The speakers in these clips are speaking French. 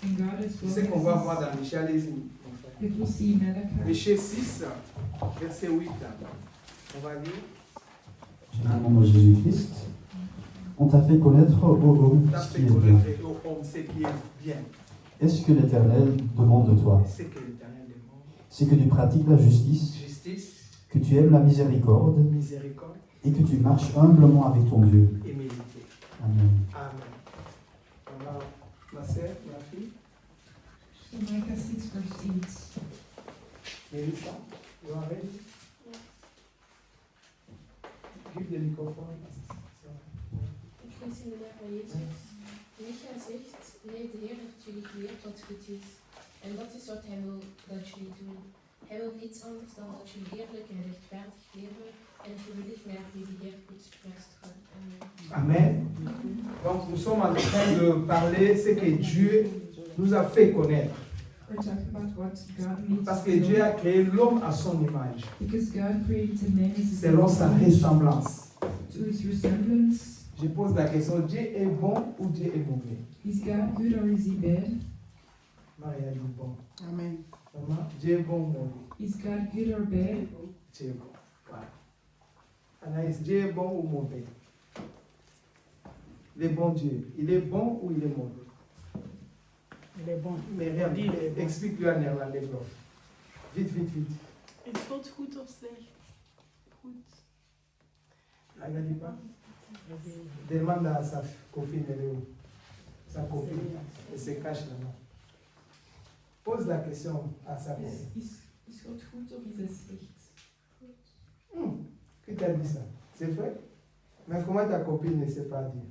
And God has C'est ce qu'on va spoken voir us. dans Michel, mon frère. It will see in Malachi. Michée 6, verset 8. On va lire. Au nom de Jésus-Christ, on t'a fait connaître, ô homme, T'as ce fait qui est bien. connaître aux hommes ce qui est bien. Est-ce que l'Éternel demande de toi? C'est que l'Éternel demande. C'est que tu pratiques la justice, Justice, que tu aimes la miséricorde miséricorde et que tu marches humblement avec ton Dieu. et humilité. Amen. Amen. Voilà, ma sœur, ma fille, So Micah 6 verse 8. Mélissa, you are ready? Give the microphone. Ik lees in de naam van Jezus. Micha zegt, nee, de Heer heeft jullie geleerd wat goed is. En dat is wat Hij wil dat jullie doen. Hij wil niets anders dan dat jullie eerlijk en rechtvaardig leven en gewillig naar wie de Heer goed luisteren. Amen. Amen. Donc nous sommes en train de parler ce que Dieu nous a fait connaître. We're talking about what God made Parce us que to Dieu know. a créé l'homme à son image, Because God created man as his selon sa image, ressemblance. to his resemblance. Je pose la question, Dieu est bon ou Dieu est mauvais? Is God good or is he bad? Maria dit bon. Amen. Maman, Dieu est bon ou mauvais? Is God good or bad? Dieu est bon. Voilà. Anaïs, Dieu est bon ou mauvais? Le bon Dieu, il est bon ou il est mauvais? Il est bon. Mais rien, Il est bon. explique-lui en néerlandais, bro. Vite, vite, vite. Is God goed of slecht? Goed. Elle ne dit pas. Demande à sa copine, elle est où? Sa copine, elle se cache là-bas. Pose la question à sa copine. Is God goed of is hij slecht? Qui t'a dit ça? C'est vrai? Mais comment ta copine ne sait pas dire?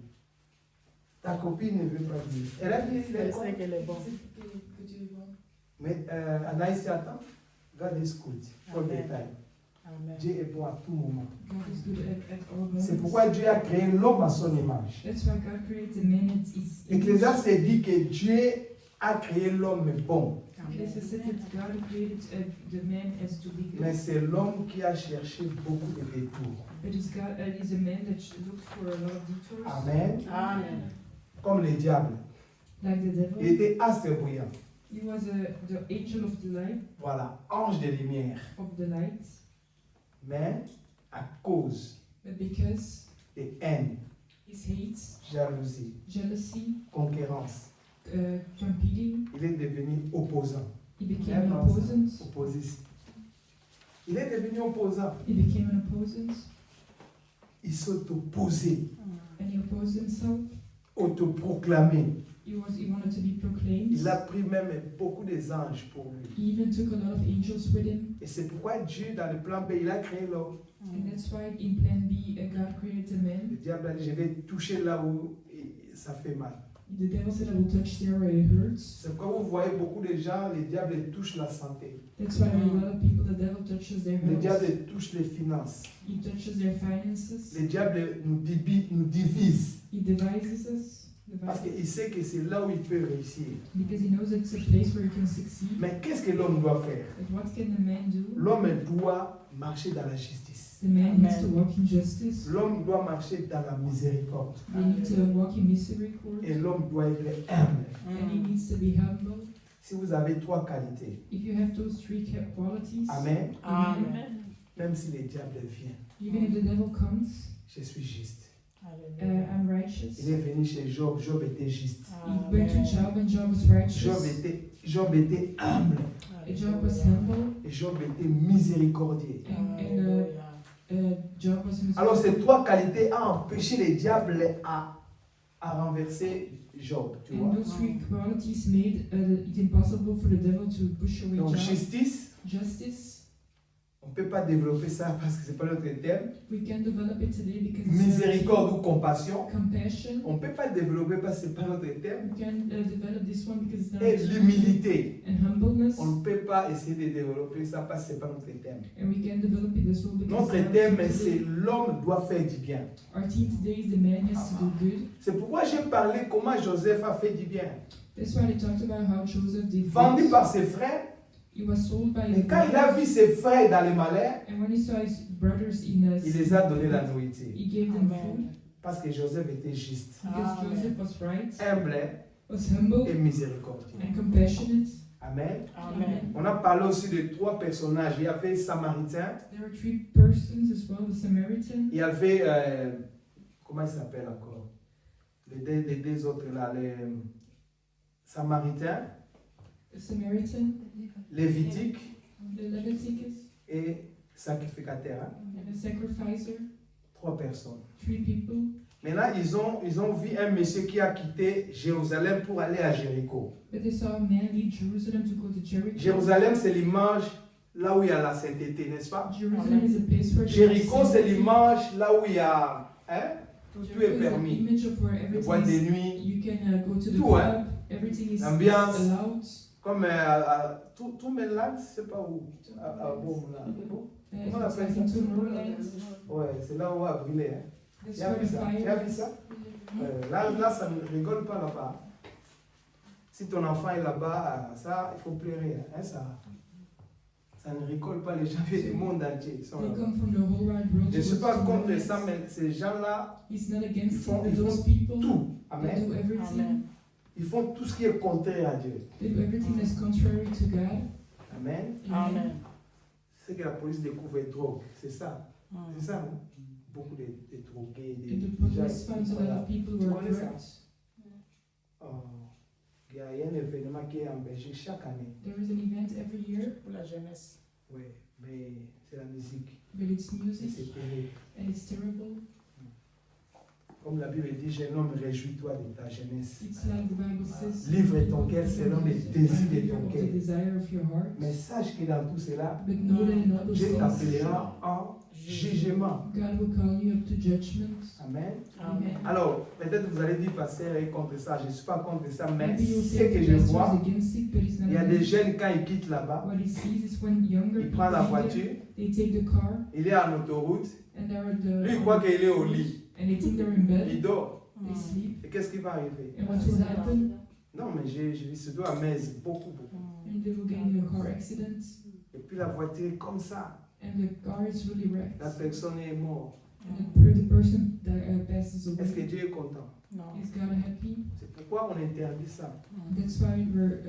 Ta copine ne veut pas dire. Elle a dit, il est Elle bon. sait qu'elle est bon. Que Dieu est bon. Mais Anaïs attend. God is good. All the Amen. time. Amen. Dieu est bon à tout moment. God is good at all moments. C'est pourquoi Dieu a créé l'homme à son image. That's why God created man at his image. Ecclésiaste dit que Dieu a créé l'homme bon. Ecclesiastes said that God created the man as to be good. Mais c'est l'homme qui a cherché beaucoup de détours. But is God is a man that looked for a lot of detours. Amen. Amen. Comme le diable. Like the Il devil. était astre brillant. He was the angel of the light, Voilà, ange de lumière. of the light. Mais à cause But because de haine, his hate, jalousie, jealousy, concurrence, competing, il est devenu opposant. he became an Non, opposant. Opposition. Il est devenu opposant. He became an opposant, Il s'auto-posait, and he opposed himself. autoproclamé. He wanted to be proclaimed. Il a pris même beaucoup des anges pour lui. He even took a lot of angels with him, Et c'est pourquoi Dieu, dans le plan B, il a créé l'homme. and that's why in Plan B, God created man. Le diable a dit, je vais toucher là où ça fait mal. The devil said, "I will touch there where it hurts." C'est pourquoi vous voyez beaucoup de gens, le diable touche la santé. That's why a lot of people, the devil touches their Le health. diable touche les finances. He touches their finances. Le diable nous divise. He devises us. Parce qu'il sait que c'est là où il peut réussir. Because he knows it's a place where he can succeed. Mais qu'est-ce que l'homme doit faire? But what can the man do? L'homme doit marcher dans la justice. The man Amen. needs to walk in justice. L'homme doit marcher dans la miséricorde. They need to walk in misericordia. Et l'homme doit être humble. And he needs to be humble. Si vous avez trois qualités, If you have those three qualities, amen, Amen. même si le diable vient, even if the devil comes, je suis juste. Alléluia. I'm righteous. Il est venu chez Job, Job était juste. He went to Amen. Job and Job was righteous. Job était humble. And Job was humble. Et Job était miséricordieux. And Job was Alors miserable. ces trois qualités ont empêché le diable à renverser Job. Tu vois? And those three qualities made it impossible for the devil to push away Donc Job. justice, Justice, on ne peut pas développer ça parce que ce n'est pas notre thème. we can develop it today because it's Miséricorde ou compassion, compassion. on ne peut pas développer parce que ce n'est pas notre thème. We can develop this one because it's not Et l'humilité, and humbleness. on ne peut pas essayer de développer ça parce que ce n'est pas notre thème. And we can develop it as well because Notre our thème, team c'est today- l'homme doit faire du bien. our team today is the man has to do good. C'est pourquoi j'ai parlé comment Joseph a fait du bien. That's why they talked about how Joseph did Vendu good. par ses frères, He was sold by et his quand il a brothers, vu ses frères dans les malheurs, and when he saw his brothers in il les a donné la nourriture. he gave them food Amen. Parce que Joseph était juste. because Amen. Joseph was right, Humble, was humble et miséricordieux. and compassionate. Amen. Amen. On a parlé aussi de 3 personnages. Il y avait Samaritain, There were 3 persons as well, the Samaritan, il y avait, comment il s'appelle encore? Les deux autres là, les Samaritains, the Samaritan, Lévitique the Leviticus, et sacrificateur. Hein? and the sacrificer. 3 personnes. 3 people. Maintenant, ils ont vu un monsieur qui a quitté Jérusalem pour aller à Jéricho. But they saw a man leave Jerusalem to go to Jericho. Jérusalem, c'est l'image là où il y a la sainteté, n'est-ce pas? Jerusalem is a place where Jéricho, c'est l'image là où il y a... Hein? Tout est permis. Image of where Les everything boîtes de is, nuit, you can go to the Tout, club, hein. everything is L'ambiance. allowed. comme tout Mainland, je ne sais pas où. À Beaumoulin. If Comment on it's appelle like ça? in Tomorrowland, Ouais, c'est là où on va brûler. Hein. that's Tu as where vu the ça? Tu fire as vu ça? Là, ça ne rigole pas là-bas. Si ton enfant est là-bas, ça, il faut pleurer. Hein, ça ne rigole pas, les gens du monde entier. Ils sont They là-bas. come from the whole wide world. Je ne to suis go pas to contre Tomorrowland. ça, mais ces gens-là, He's not ils against font, it, but those tout. people, they Amen. do everything. Amen. Ils font tout ce qui est contraire à Dieu. They do everything that's contrary to God. Amen. Amen. C'est que la police découvre les drogues. C'est ça. Mm. C'est ça, non? Beaucoup de drogués. And the police finds a lot Voilà. of people Tu who are connais ça? drugged. Oh, il y a un événement qui est en Belgique chaque année. There is an event every year, Pour la jeunesse. Oui, mais c'est la musique. but it's Et music c'est terrible. and it's terrible. Comme la Bible dit, jeune homme, réjouis-toi de ta jeunesse. It's like the Bible says, Livre ton cœur selon les désirs de ton the cœur. desire of your heart. Mais sache que dans tout cela, But know that in all those Dieu things, t'appellera en jugement. God will call you up to judgment. Amen. Amen. Alors, peut-être vous allez dire, pasteur est contre ça. Je ne suis pas contre ça, mais Maybe you'll ce say que the je pastor vois, is against it, but it's not il y a des against jeunes, quand ils quittent là-bas, What he sees is when younger ils prennent la people, voiture, they take the car il est en autoroute, and they're at lui il croit qu'il est au lit, and they think they're in bed, il dort. they sleep, Et qu'est-ce qui va arriver? and what will happen? Non, mais j'ai vu ce doigt à Metz, beaucoup. And they will get in a car accident, Et puis la voiture est comme ça, and the car is really wrecked, la personne est morte. and the person that passes Est-ce que away. Dieu est content? Non. Is God happy? C'est pourquoi on interdit ça. That's why we're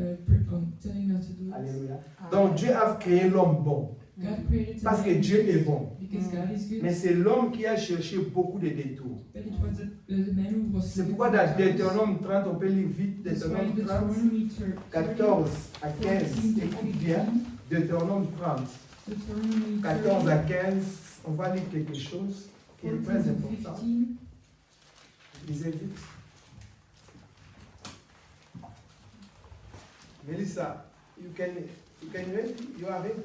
telling not to do it. Alléluia. Donc Dieu a créé l'homme bon, God created parce que man Dieu est bon. because God is good, Mais c'est l'homme qui a cherché beaucoup de détours. but it was the man who was. C'est pourquoi dans Deutéronome 30, on peut lire vite, That's why Deutéronome 30, Deuteronomy 14 à 15, 14 to écoute bien, 15, Deutéronome 30, Deuteronomy 14 à 30, 15, on va lire quelque chose qui est 14 très to important. 15. Lisez vite. Melissa, you can read? You are ready?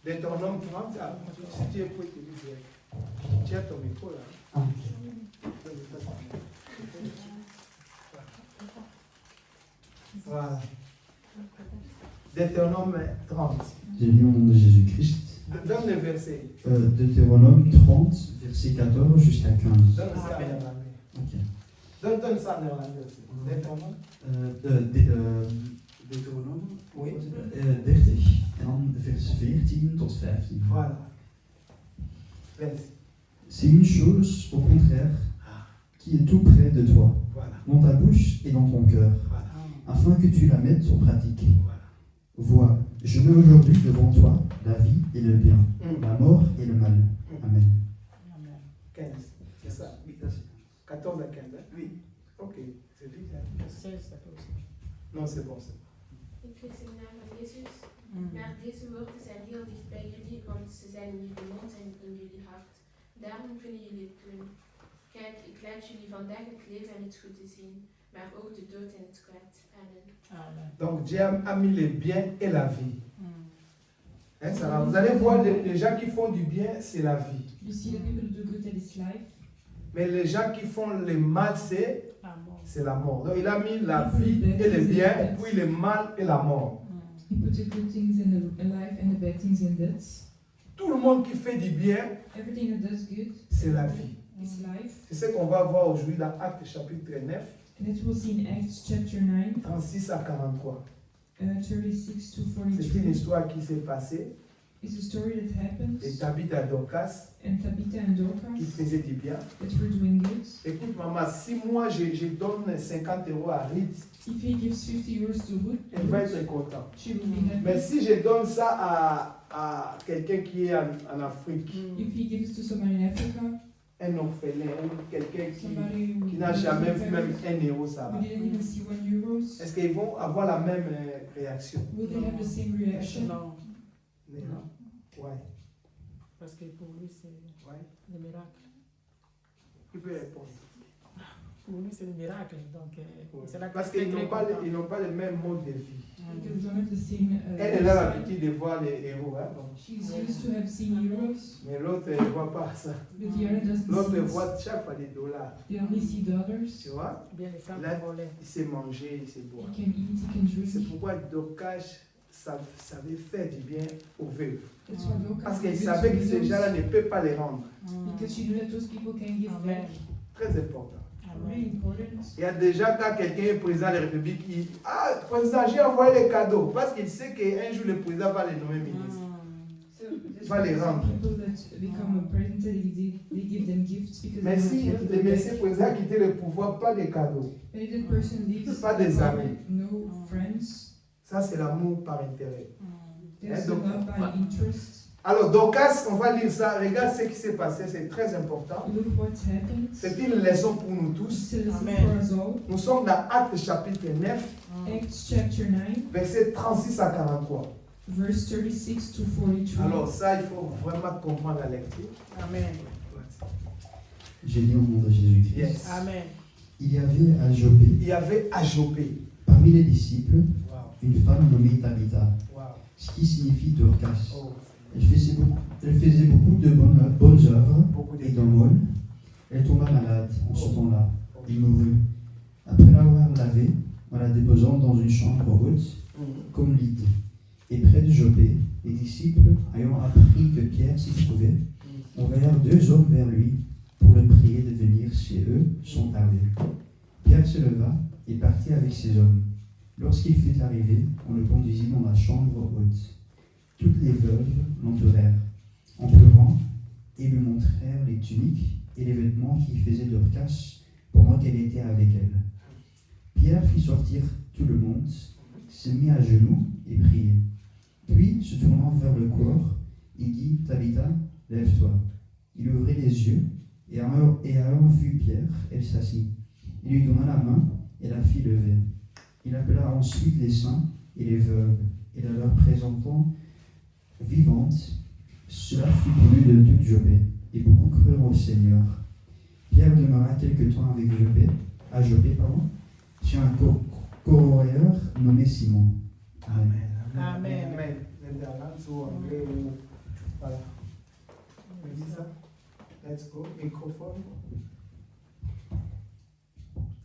Deutéronome 30, ah, si tu es prêt, tu dis, tiens ton micro là. Ah, Voilà. Deutéronome 30. J'ai lu au nom de Jésus-Christ. Donne le verset. Deutéronome 30, verset 14 jusqu'à 15. Donne ça en néerlandais. Ok. Donne ça en néerlandais aussi. Deutéronome. Deuteronome Oui. 30 en dan vers 14 tot 15. Voilà. Vas-y. C'est une chose, au contraire, qui est tout près de toi, Voilà. dans ta bouche et dans ton cœur, Voilà. afin que tu la mettes en pratique. Voilà. Vois, je mets aujourd'hui devant toi la vie et le bien, Mm. la mort et le mal. Amen. Amen. 15. C'est ça. 14 à 15. Hein? Oui. Ok. C'est vite. Hein? Le 16, ça peut aussi. Non, c'est bon. C'est bon. Ik lees in de naam van Jezus. Mm. Maar deze woorden zijn heel dicht bij jullie, want ze zijn in jullie mond en in jullie hart. Daarom kunnen jullie het doen. Kijk, ik laat jullie vandaag het leven en het goede zien, maar ook de dood en het kwaad. Amen. Amen. Donc Dieu a mis le bien et la vie. Mm. Hein, ça va. Vous allez voir, les gens qui font du bien, c'est la vie. You see the people who do good at this life, Mais les gens qui font le mal, Amen. c'est la mort. Donc il a mis la vie et le bien, puis le mal et la mort. Mm. he puts the good things in the life and the bad things in death. Tout le monde qui fait du bien, Everything that does good c'est la vie. is life. C'est ce qu'on va voir aujourd'hui dans Actes chapitre 9, And that we'll see in Acts chapter 9, 36 à 43. 36 to C'est une 43. histoire qui s'est passée. is a story that happened, Et Tabitha Dorcas, and Tabitha and qui Dorcas faisait du bien. that were doing good. Écoute, maman, si moi je donne 50 € à Rite, If he gives 50 euros to elle va Ruth, être contente. she will be happy. Mais si je donne ça à quelqu'un qui est en Afrique, If he gives to somebody in Africa, un orphelin ou quelqu'un somebody qui n'a jamais vu même 1 euro, ça who va. didn't even see 1 euro, Est-ce qu'ils vont avoir la même réaction? will they have the same reaction? Non, Non. Ouais. parce que pour lui, c'est Ouais. le miracle. Qui peut répondre? Pour lui, c'est le miracle. Donc, c'est là Parce qu'il qu'ils est n'ont très pas, content. ils n'ont pas le même mode de vie. Because we don't have the same Elle a lifestyle. l'habitude de voir les héros, hein, donc. She's used to have seen euros, Mais l'autre ne voit pas ça. but the other doesn't L'autre see it. voit chaque fois des dollars. They only see Tu dollars. vois? Bien, les femmes Là, volaient. il sait manger, il sait boire. He can eat, he can C'est drink. pourquoi Dorcas savait faire du bien aux veuves. That's why Dorcas Parce qu'elle gives to savait que ces widows, gens-là ne peuvent pas les rendre. because she knew that those people can give Amen. back. Très important. Really Amen. important. Il y a déjà quand quelqu'un est président de la République, il dit ah, président, j'ai envoyé les cadeaux. Parce qu'il sait qu'un jour le président va les nommer ministres. So there's Va les some rendre. people that become a president, they give them gifts because Mais they si want to le give monsieur back. président a quitté le pouvoir, pas de cadeaux. But if that person leaves Pas des the power, amis. no friends, Ça, c'est l'amour par intérêt. there's donc, love by interest. Alors, Dorcas, on va lire ça. Regarde ce qui s'est passé, c'est très important. Look what's happened. C'est une leçon pour nous tous. It's a lesson Amen. for us all. Nous sommes dans Actes chapitre 9, Acts chapter 9, versets 36 à 43. verse 36 to 43. Alors ça, il faut vraiment comprendre la lecture. Amen. J'ai dit au nom de Jésus-Christ. Yes. Amen. Il y avait à Jopé, Il y avait à Jopé. parmi les disciples, Wow. une femme nommée Tabitha, Wow. ce qui signifie Dorcas. Oh, Elle faisait beaucoup de bonnes œuvres beaucoup et de d'aumônes. Elle tomba malade en ce temps-là et mourut. Après l'avoir lavée, en la déposant dans une chambre haute, comme lit. Et près de Jopé, les disciples, ayant appris que Pierre s'y trouvait, envoyèrent 2 hommes vers lui pour le prier de venir chez eux sans tarder. Pierre se leva et partit avec ces hommes. Lorsqu'il fut arrivé, on le conduisit dans la chambre haute. Toutes les veuves l'entourèrent, en pleurant, et lui montrèrent les tuniques et les vêtements qui faisaient Dorcas pendant qu'elle était avec elles. Pierre fit sortir tout le monde, se mit à genoux et priait. Puis, se tournant vers le corps, il dit « Tabitha, lève-toi ». Il ouvrit les yeux, et ayant vu Pierre, elle s'assit. Il lui donna la main et la fit lever. Il appela ensuite les saints et les veuves, et la leur présentant vivante. Cela fut connu de toute Jopé, et beaucoup crurent au Seigneur. Pierre demeura quelque temps avec à Jopé, chez un corroyeur nommé Simon. Amen. Amen. Amen. Netherlands ou anglais ou... Voilà. On dit ça? Let's go. Microphone.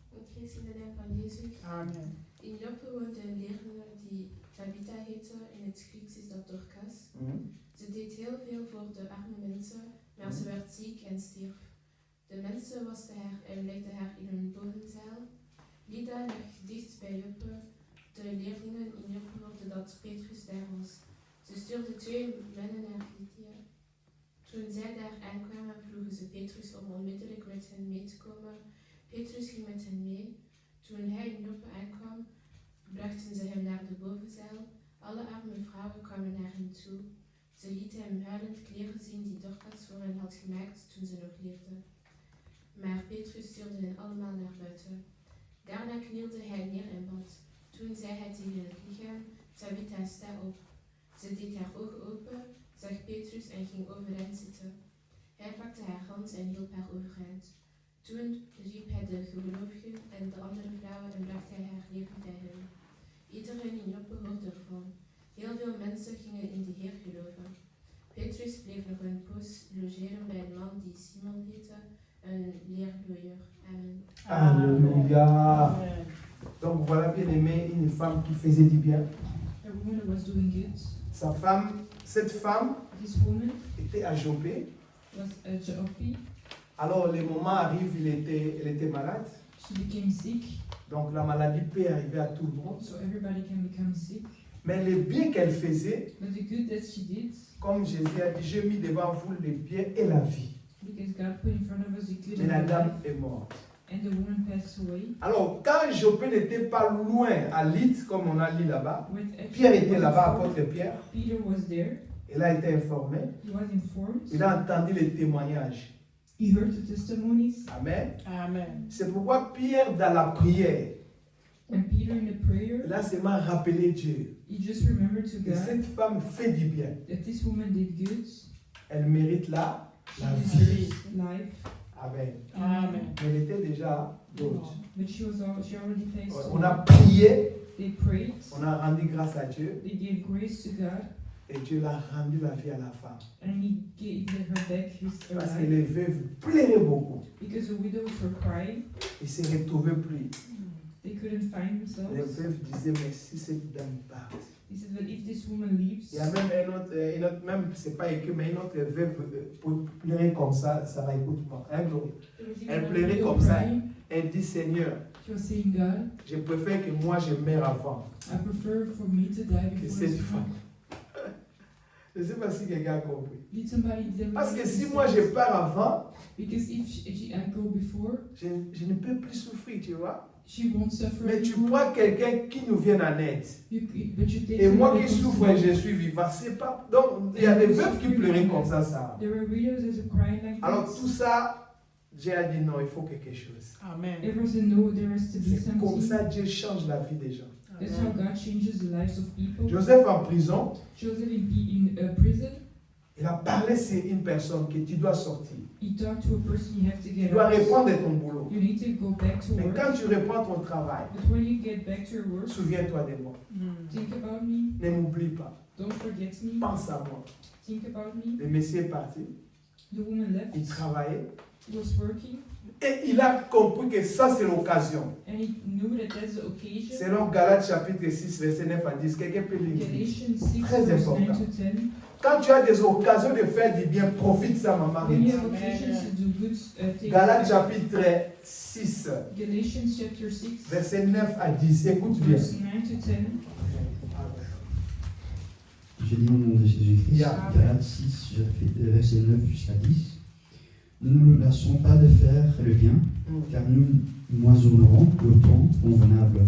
Het leest in de naam van Jezus. Amen. In Joppe woonde een leerlinge die Tabitha heette, in het Grieks is dat Dorcas. Ze deed heel veel voor de arme mensen, maar ze werd ziek en stierf. De mensen wasten haar en legden haar in een bovenzaal. Lida lag dicht bij Joppe. De leerlingen in Joppe hoorden dat Petrus daar was. Ze stuurden 2 mannen naar Lydia. Toen zij daar aankwamen, vroegen ze Petrus om onmiddellijk met hen mee te komen. Petrus ging met hen mee. Toen hij in Joppe aankwam, brachten ze hem naar de bovenzaal. Alle arme vrouwen kwamen naar hem toe. Ze lieten hem huilend kleren zien die Dorcas voor hen had gemaakt toen ze nog leefde. Maar Petrus stuurde hen allemaal naar buiten. Daarna knielde hij neer en bad. Toen zei hij tegen het lichaam, Tabitha, sta op. Ze deed haar ogen open, zag Petrus en ging overeind zitten. Hij pakte haar hand en hielp haar overeind. Toen riep hij de gelovigen en de andere vrouwen en bracht hij haar leven bij hen. Iedereen in Joppe hoorde ervan. Heel veel mensen gingen in de Heer geloven. Petrus bleef nog een poos logeren bij een man die Simon heette, een leerloyer. Amen. Alléluia. Amen. Donc voilà, bien aimé, une femme qui faisait du bien. A woman that was doing good. Cette femme This woman était à Jopé. was a Joppe. Alors le moment arrive, elle était malade. She became sick, Donc la maladie peut arriver à tout le monde. so everybody can become sick. Mais les biens qu'elle faisait, But the good that she did, comme Jésus a dit, j'ai mis devant vous les biens et la vie. because God put in front of us the good Mais and la the dame life, est morte. and the woman passed away. Alors, quand Joppé n'était pas loin à Lydde, comme on a lu là-bas, When actually Pierre était was là-bas, informed, apôtre Pierre, Peter was there. il a été informé, He was informed. il a entendu les témoignages. He heard the testimonies. Amen. Amen. C'est pourquoi Pierre, dans la prière, And Peter in the prayer, il a seulement rappelé Dieu. he just remembered to Que God cette femme fait du bien. that this woman did good. Elle mérite la She vie. deserves life. Amen. Amen. Elle était déjà d'autres. But she already placed. On a prié, They prayed. on a rendu grâce à Dieu They gave grace to God, et Dieu l'a rendu la vie à la femme. and He gave her back her Parce que life. les veuves pleuraient beaucoup. Because the widows were crying, Ils ne se retrouvaient plus. they couldn't find Les themselves. veuves disaient, mais si cette dame part. He said that if this woman leaves, Il y a même une autre même, c'est pas écrit, mais une autre veuve pour pleurer comme ça va écoute-moi. Hein, Glory? there was even Elle a pleurait widow comme ça. crying. Elle dit, Seigneur, She was saying, God, je préfère que moi je meure avant. I prefer for me to die Que before cette this femme. woman. Je ne sais pas si quelqu'un a compris. Did somebody Parce que si moi je pars avant, Because if I go before, je ne peux plus souffrir, tu vois. she won't suffer Mais tu anymore. prends quelqu'un qui nous vient en aide. But you take Et moi somebody qui who's souffre et je suis vivant, c'est pas. Donc il y a des veuves qui pleuraient comme ça. There were widows that were crying like Alors this. tout ça, Dieu a dit non, il faut quelque chose. Amen. Everyone said no, there has to be C'est comme something. ça Dieu change la vie des gens. That's how God changes the lives of people. Joseph en prison, Joseph in prison, il a parlé sur une personne que tu dois sortir. he talked to a person you have to Tu get dois out. reprendre ton boulot. You need to go back to Mais work. quand tu reprends ton travail, But when you get back to your work, souviens-toi de moi. think about me. Ne m'oublie pas. Don't forget me. Pense à moi. Think about me. Le monsieur est parti. The woman left. Il travaillait. He was working, Et il a compris que ça, c'est l'occasion. and he knew that that's the occasion. Selon Galates chapitre 6, verset 9 à 10, quelqu'un peut lire. Galatians 6, Très verse important. 9 to 10. Quand tu as des occasions de faire du bien, profite ça, maman. When you have occasions to do good, take Galates chapitre 6, Galatians chapter 6, verset 9 à 10. Écoute bien. verse 9 to 10. Je lis au nom de Jésus-Christ, Yeah. Galates 6, verset 9 jusqu'à 10. Nous ne nous lassons pas de faire le bien, car nous moissonnerons au temps convenable.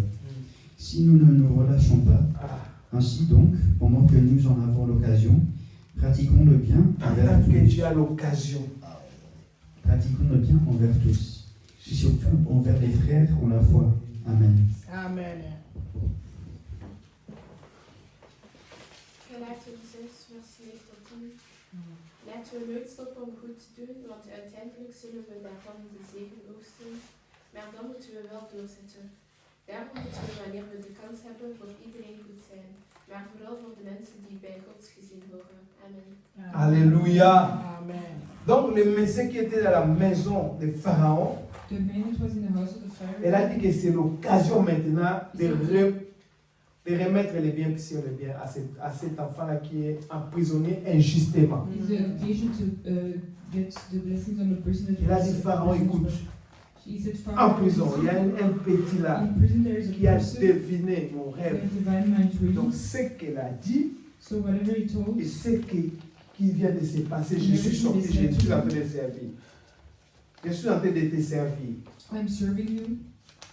Si nous ne nous relâchons pas, Ah. ainsi donc, pendant que nous en avons l'occasion, pratiquons le bien envers Pendant que tous. tu as l'occasion. Pratiquons le bien envers tous, et surtout envers les frères en la foi. Amen. Amen. Galaten 6, vers 9 tot 10. Laten we nooit stoppen om goed te doen, want uiteindelijk zullen we daarvan de zegen oogsten. Maar dan moeten we wel doorzetten. Daarom moeten we, wanneer we de kans hebben, voor iedereen goed zijn. Maar vooral voor de mensen die bij Gods gezin horen. Amen. Alléluia. Amen. Donc, le monsieur qui était dans la maison de Pharaon, The man that was in the house of the elle a Pharaoh, dit que c'est l'occasion maintenant de remettre les biens sur les biens à cet enfant-là qui est emprisonné injustement. is the occasion to get the blessings on the person that Il a was dit, Pharaon, écoute, He said, en Pharaoh, prison, il y a un petit là in prison there is qui a a person deviné mon who rêve. has divine mind reading. Donc, ce qu'elle a dit So whatever he told, et ce qui vient de se passer, je suis sorti, je suis en train de servir. Je suis en train de te servir. I'm serving you,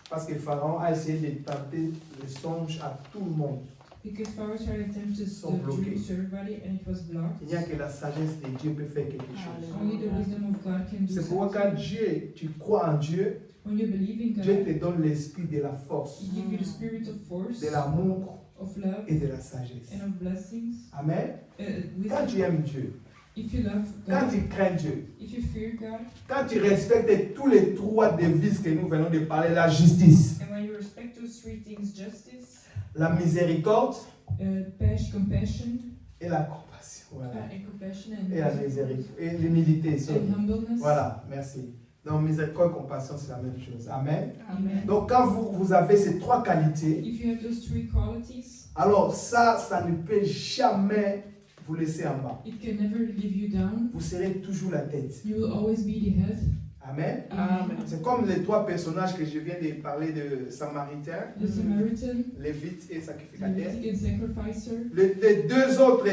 Parce que Pharaon a essayé de tenter le songe à tout le monde. because Pharaoh tried to attempt to Sont bloqués. dream to everybody and it was blocked. Il n'y a que la sagesse de Dieu peut faire quelque chose. Only the wisdom of God can do C'est pourquoi something. quand Dieu, tu crois en Dieu, When you believe in Dieu God, te donne l'esprit de la force, He gives you the spirit of force, de l'amour of love, et de la sagesse. and of blessings. Amen. Quand tu Wisdom. aimes Dieu, If you love quand God, tu crains Dieu, if you fear God, quand tu respectes tous les trois devises que nous venons de parler, la justice, and when you respect those three things, justice, la miséricorde compassion, et la compassion. Voilà. and compassion, Et la miséricorde. Et l'humilité. sorry. and humbleness. Voilà, merci. Donc miséricorde et compassion, c'est la même chose. Amen. Amen. Donc quand vous avez ces trois qualités, If you have those three qualities, alors ça ne peut jamais vous laisser en bas. it can never leave you down. Vous serez toujours la tête. You will always be the head. Amen. Amen. C'est comme les 3 personnages que je viens de parler de Samaritain, The Samaritan, Lévite et sacrificateur. Levitic and sacrificer. Les 2 autres,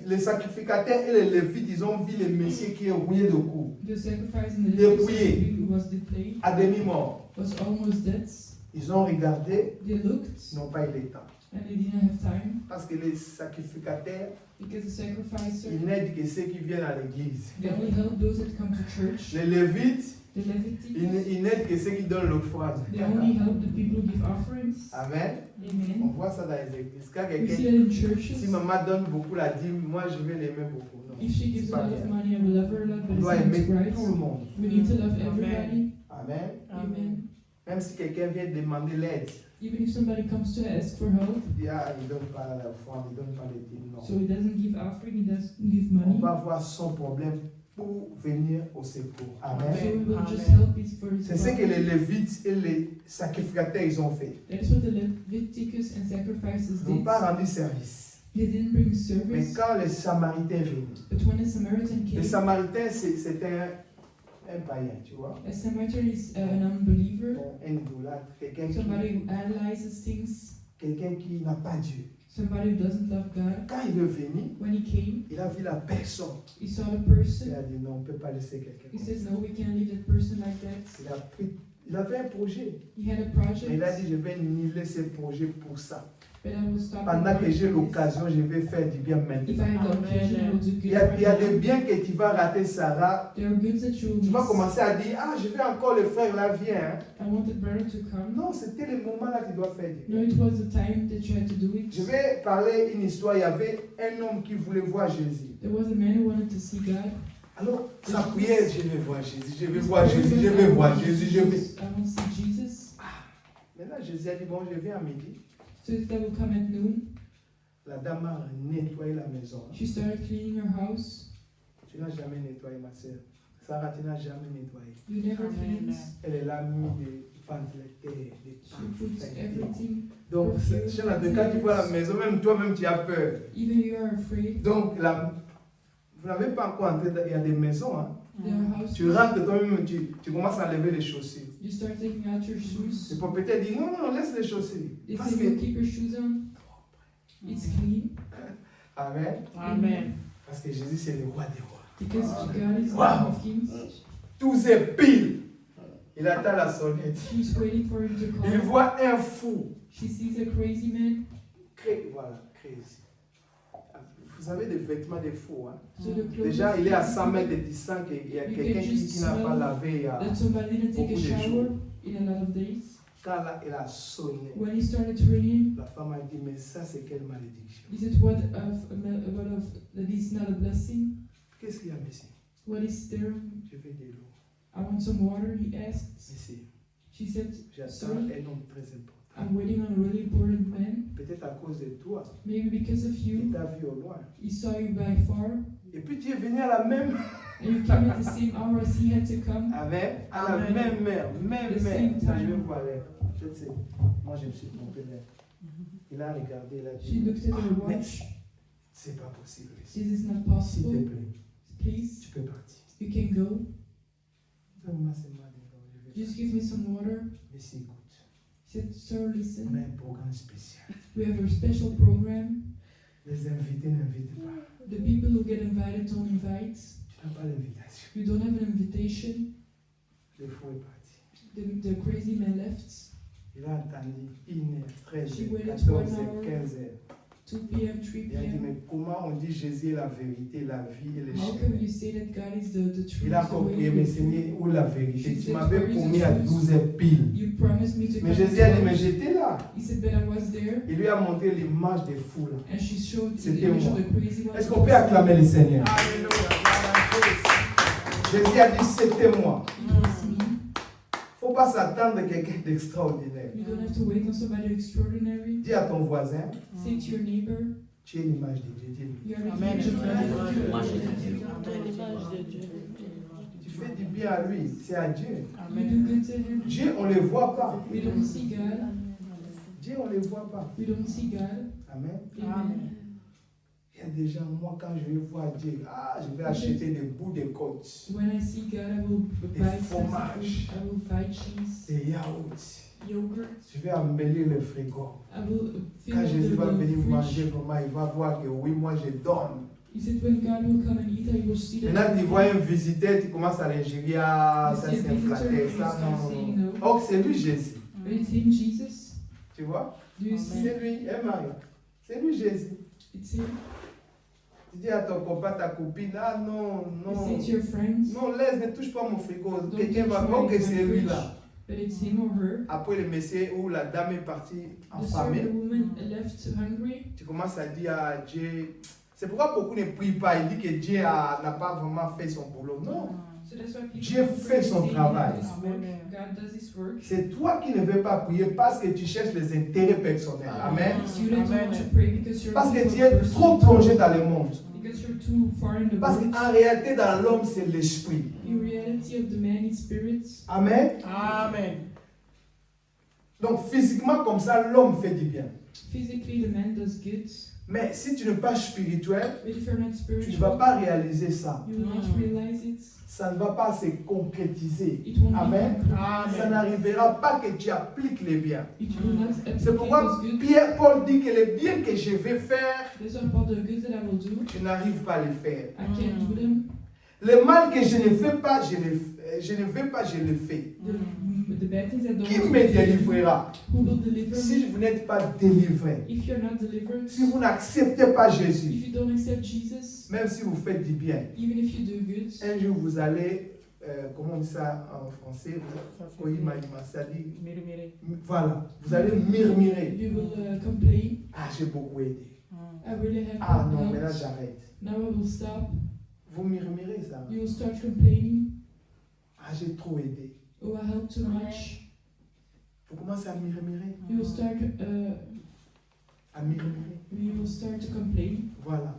les sacrificateurs et les Lévites, ils ont vu le Messie qui est rouillé de coups, The sacrifice and the Dépouillé. Levitic who was deplayed, à demi-mort. was almost dead. Ils ont regardé, They looked ils n'ont pas eu le temps. and they didn't have time Parce que les sacrificateurs, because the sacrificer, ils n'aident que ceux qui viennent à l'église. they only help those that come to church. Les Lévites, The Levitic, ils n'aident que ceux qui donnent l'offrande. they only help the people who give offerings. Amen. On Amen. voit ça dans les églises. Quand We see quelqu'un, that in si churches. maman donne beaucoup la dîme, moi je vais l'aimer beaucoup. Non, If she c'est gives a pas lot of bien. money, I will love her a lot, On but doit it's aimer not right. tout le monde. We need to love Amen. everybody. Amen. Amen. Même si quelqu'un vient demander l'aide, Even if somebody comes to ask for help, il dit ah, il ne donne pas l'offrande, il ne donne pas les dîmes. Non. so he doesn't give offering, he doesn't give On money. va voir son problème pour venir au secours. Amen. So we will just Amen. help it for his C'est ce que problem. les Lévites et les sacrificateurs ils ont fait. That is what the Leviticus and sacrifices Ils n'ont did. pas rendu service. They didn't bring Mais service, quand les Samaritains venaient, but when a Samaritan les came, Samaritains c'était un païen, tu vois. a Samaritan is an unbeliever, Un idolâtre, quelqu'un somebody who analyzes things, qui n'a pas Dieu. somebody who doesn't love God. Quand il est venu, When he came, il a vu la personne. he saw the Il person. a dit non, on ne peut pas laisser quelqu'un He comme says, ça. no, we can't leave that person like that. Il avait un projet. He had a Mais il a project, dit je vais nier ce projet pour ça. but I will stop. Pendant que j'ai the project. l'occasion, je vais faire du bien If maintenant. I have the occasion, I will do good. Il y a right des now. biens que tu vas rater, Sarah. There are goods that you will Tu vas miss. commencer à dire ah, je vais encore le faire là, viens. I wanted brother to come. Non, c'était le moment là que tu dois faire. No, it was the time that you had to do it. Je vais parler une histoire. Il y avait un homme qui voulait voir Jésus. There was a man who wanted to see God. Alors, sa prière, je vais voir Jésus, je vais voir Jésus, je vais voir Jésus, je vais. I want to see Jesus. Maintenant, Jésus a dit bon, je viens à midi. So that will come at noon. La dame a nettoyé la maison. She started cleaning her house. Tu n'as jamais nettoyé, ma soeur. Sarah, tu n'as jamais nettoyé. You never Amen. cleaned. Elle est là, mis des ventilateurs, des She puts parfums. everything. Donc, quand tu vois la maison, même toi-même, tu as peur. Even you are afraid. Donc, vous n'avez pas encore entré, il y a des maisons. Hein. There are houses. Tu rentres toi-même, tu commences à enlever les chaussures. You start taking out your shoes. Le propriétaire dit non, non, laisse les chaussures. They Parce say, you que, keep your shoes on. It's clean. Amen. Amen. Parce que Jésus, c'est le roi des rois. Because God is the Wow. King of Kings. Tous est pile. Il attend la sonnette. She's waiting for him to Il come. voit un fou. She sees a crazy man. Voilà, crazy. Vous avez des vêtements de fous. Hein? So the clothes Déjà, il est à 100 you mètres de distance qu'il y a You quelqu'un can qui just n'a pas smell lavé il y a that somebody didn't take a beaucoup de shower jours. in a lot of days. Quand là, il a sonné, When he started raining, la femme a dit, mais ça c'est quelle malédiction? is it what of that is not a blessing? Qu'est-ce qu'il y a, monsieur? What is there? Je veux de l'eau. I want some water, he asked. Monsieur, She said, j'attends Sir, un homme très important. I'm waiting on a really important man. Peut-être à cause de toi, Maybe because of il you, t'a vu au loin. he saw you by far, Et puis tu es venu à la même, and you came at the same hour as he had to come. Amen, à la Amen. même heure, même The heure. same Ça, je time. vais voir l'air. Je sais, moi je me suis trompé là. Il a regardé, il a She dit, looked at her mais watch. c'est pas possible. This is not S'il te possible. plaît, Please, tu peux partir. you can go. Donne-moi seulement de l'eau, je vais Just partir. give me some water. Mais si, écoute, He said, Sir, on a listen. un programme spécial. We have a special program. Les invités n'invitent pas. The people who get invited don't invite. Tu n'as pas l'invitation. You don't have an invitation. Le fou est parti. The crazy man left. Il a attendu 1h, 13h, She waited 14h, 1 hour. 15h. 2 p.m., 3 Il a dit, p.m. mais comment on dit Jésus est la vérité, la vie et le How chemin? can you say that God is the truth? Il a the way, compris, mais Seigneur, où la vérité? She Tu said, m'avais "Where is the promis à truth?" 12h pile. You promised me to Mais come. Jésus a dit, to mais us. j'étais là. He said, but I was there. Il lui a montré l'image des fous là. And she showed the C'était image moi. of the crazy one. Est-ce qu'on peut acclamer le Seigneur? Alléluia. Jésus a dit, c'était moi. It was me. Il ne faut pas s'attendre à quelqu'un d'extraordinaire. You don't have to wait on somebody extraordinary. Dis à ton voisin, Say to your neighbor, tu es l'image de Dieu. Dis-lui. you are the Amen. image of God. Moi, Tu fais du bien à lui, c'est à Dieu. You Amen. do good to him. Dieu, on ne le voit pas. We don't see God. Dieu, on ne le voit pas. We don't see God. Amen. Amen. Il Il y a des gens, moi, quand je vais voir Dieu, je vais acheter des bouts de côte, When I see God, I will buy expensive fromage. food. I will buy cheese, des yaourts. yogurt. Je vais embellir le frigo. I will fill Quand Jésus va the venir manger, fridge. vraiment, il va voir que oui, moi je donne. He said when God will come and eat, I will see that. Maintenant, tu vois un visiteur, tu commences à l'ingérer, ça You see a c'est flatté, visitor, ça you start saying non. no. Oh, c'est lui Jésus, But it's him, Jesus. tu vois? Do you see? C'est lui, Maria. C'est lui Jésus. It's him. Tu dis à ton copain, ta copine, non, You non. say to your friends, Non, laisse, ne touche pas mon frigo. don't Quelqu'un va touch voir my que c'est lui fridge. là. But it's him or her. Après le monsieur ou la dame est partie The affamée, woman left hungry. tu commences à dire à Dieu. C'est pourquoi beaucoup ne prient pas. Il dit que Dieu n'a pas vraiment fait son boulot. Non. So that's why people Dieu fait son say travail. God does his work. Amen. God does his work. C'est toi qui ne veux pas prier parce que tu cherches les intérêts personnels. Amen. It's you that don't Amen. want to pray because you're Parce que looking tu es for a trop person. plongé dans le monde. Because you're too far in the Parce world. qu'en réalité, dans l'homme, c'est l'esprit. In reality of the man, it's spirit. Amen. Amen. Donc physiquement, comme ça, l'homme fait du bien. Physically, the man does good. Mais si tu n'es pas spirituel, But if you're not tu ne spiritual, vas pas réaliser ça. you will not realize it. Ça ne va pas se concrétiser. It won't Amen. be concrete. Ça Amen. n'arrivera pas que tu appliques les biens. It will not C'est apply pourquoi those goods. Paul dit que les biens que je vais faire, These are about the goods that I will do. je n'arrive pas à les faire. I can't do them. Le mal que je ne fais pas, je ne vais pas, je le fais. The bad things I don't Qui want to me do, délivrera? who will deliver Si me? vous n'êtes pas délivré, If you're not delivered, si vous n'acceptez pas Jésus, if you don't accept Jesus, même si vous faites du bien, even if you do good, un jour vous allez, comment on dit ça en français? Ça fait Oui, ça dit, murmurer. voilà, vous allez murmurer. you will complain. J'ai beaucoup aidé. I really have Non, helped. maintenant j'arrête. Now I will stop. Vous murmurez ça. You will start complaining. J'ai trop aidé. Oh, I helped too much. Vous commencez à murmurer. You will start. À murmurer. You will start to complain. Voilà.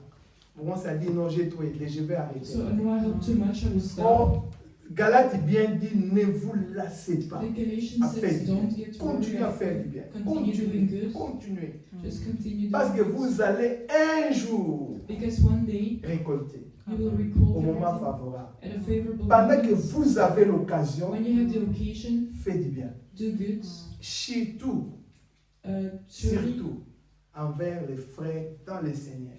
Vous commencez à dire non, j'ai trop aidé, je vais arrêter. So no, I helped too much. I will stop. Or, Galates bien dit, ne vous lassez pas. The Galatians à faire says, du don't bien. get Continuez worried. à faire du bien. Continue doing Continuez. good. Continuez. Just continue Parce que doing good. vous allez un jour Because one day récolter you will au recall moment everything favorable. at a favorable Pendant que moment. vous avez l'occasion, When you have the occasion, faites du bien. do good. Surtout, Surely surtout envers les frères dans le Seigneur.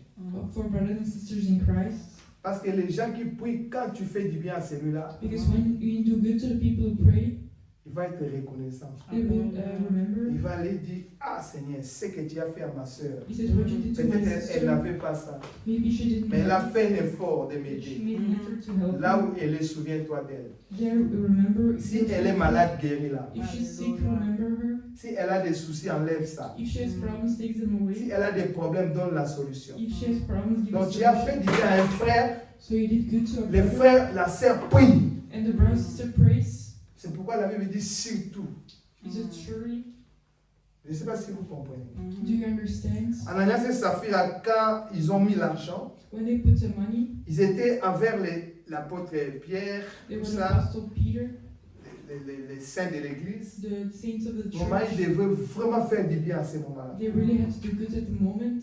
for brothers and sisters in Christ. Parce que les gens qui prient, quand tu fais du bien à celui-là, Because when you do good to the people who pray, il va être reconnaissant. they will remember. Il va aller dire, Seigneur, ce que tu as fait à ma soeur. He said, what you did to my Peut-être elle sister, n'avait pas ça. maybe she didn't Mais elle a have fait l'effort de it, but she m'aider. made an effort to help Là me. où elle est, souviens-toi d'elle. There, remember. Si elle est malade, guéris-la. If she's sick, remember her. Si elle a des soucis, enlève ça. If she has problems, take them Si away. elle a des problèmes, donne la solution. If she has problems, give Donc her tu as solution. fait du bien à un frère, So you did good to a les brother, frères, la sœur prie. and the brother and sister prays. C'est pourquoi la Bible dit surtout. He said, surely. Je ne sais pas si vous comprenez. Do you understand? Ananias et Saphira, quand ils ont mis l'argent, When they put the money, ils étaient envers l'apôtre Pierre, they were tout the ça, apostle Peter, les saints de l'église. the saints of the Moment, ils church. devaient vraiment faire du bien à ce moment-là. They really had to do good at the moment,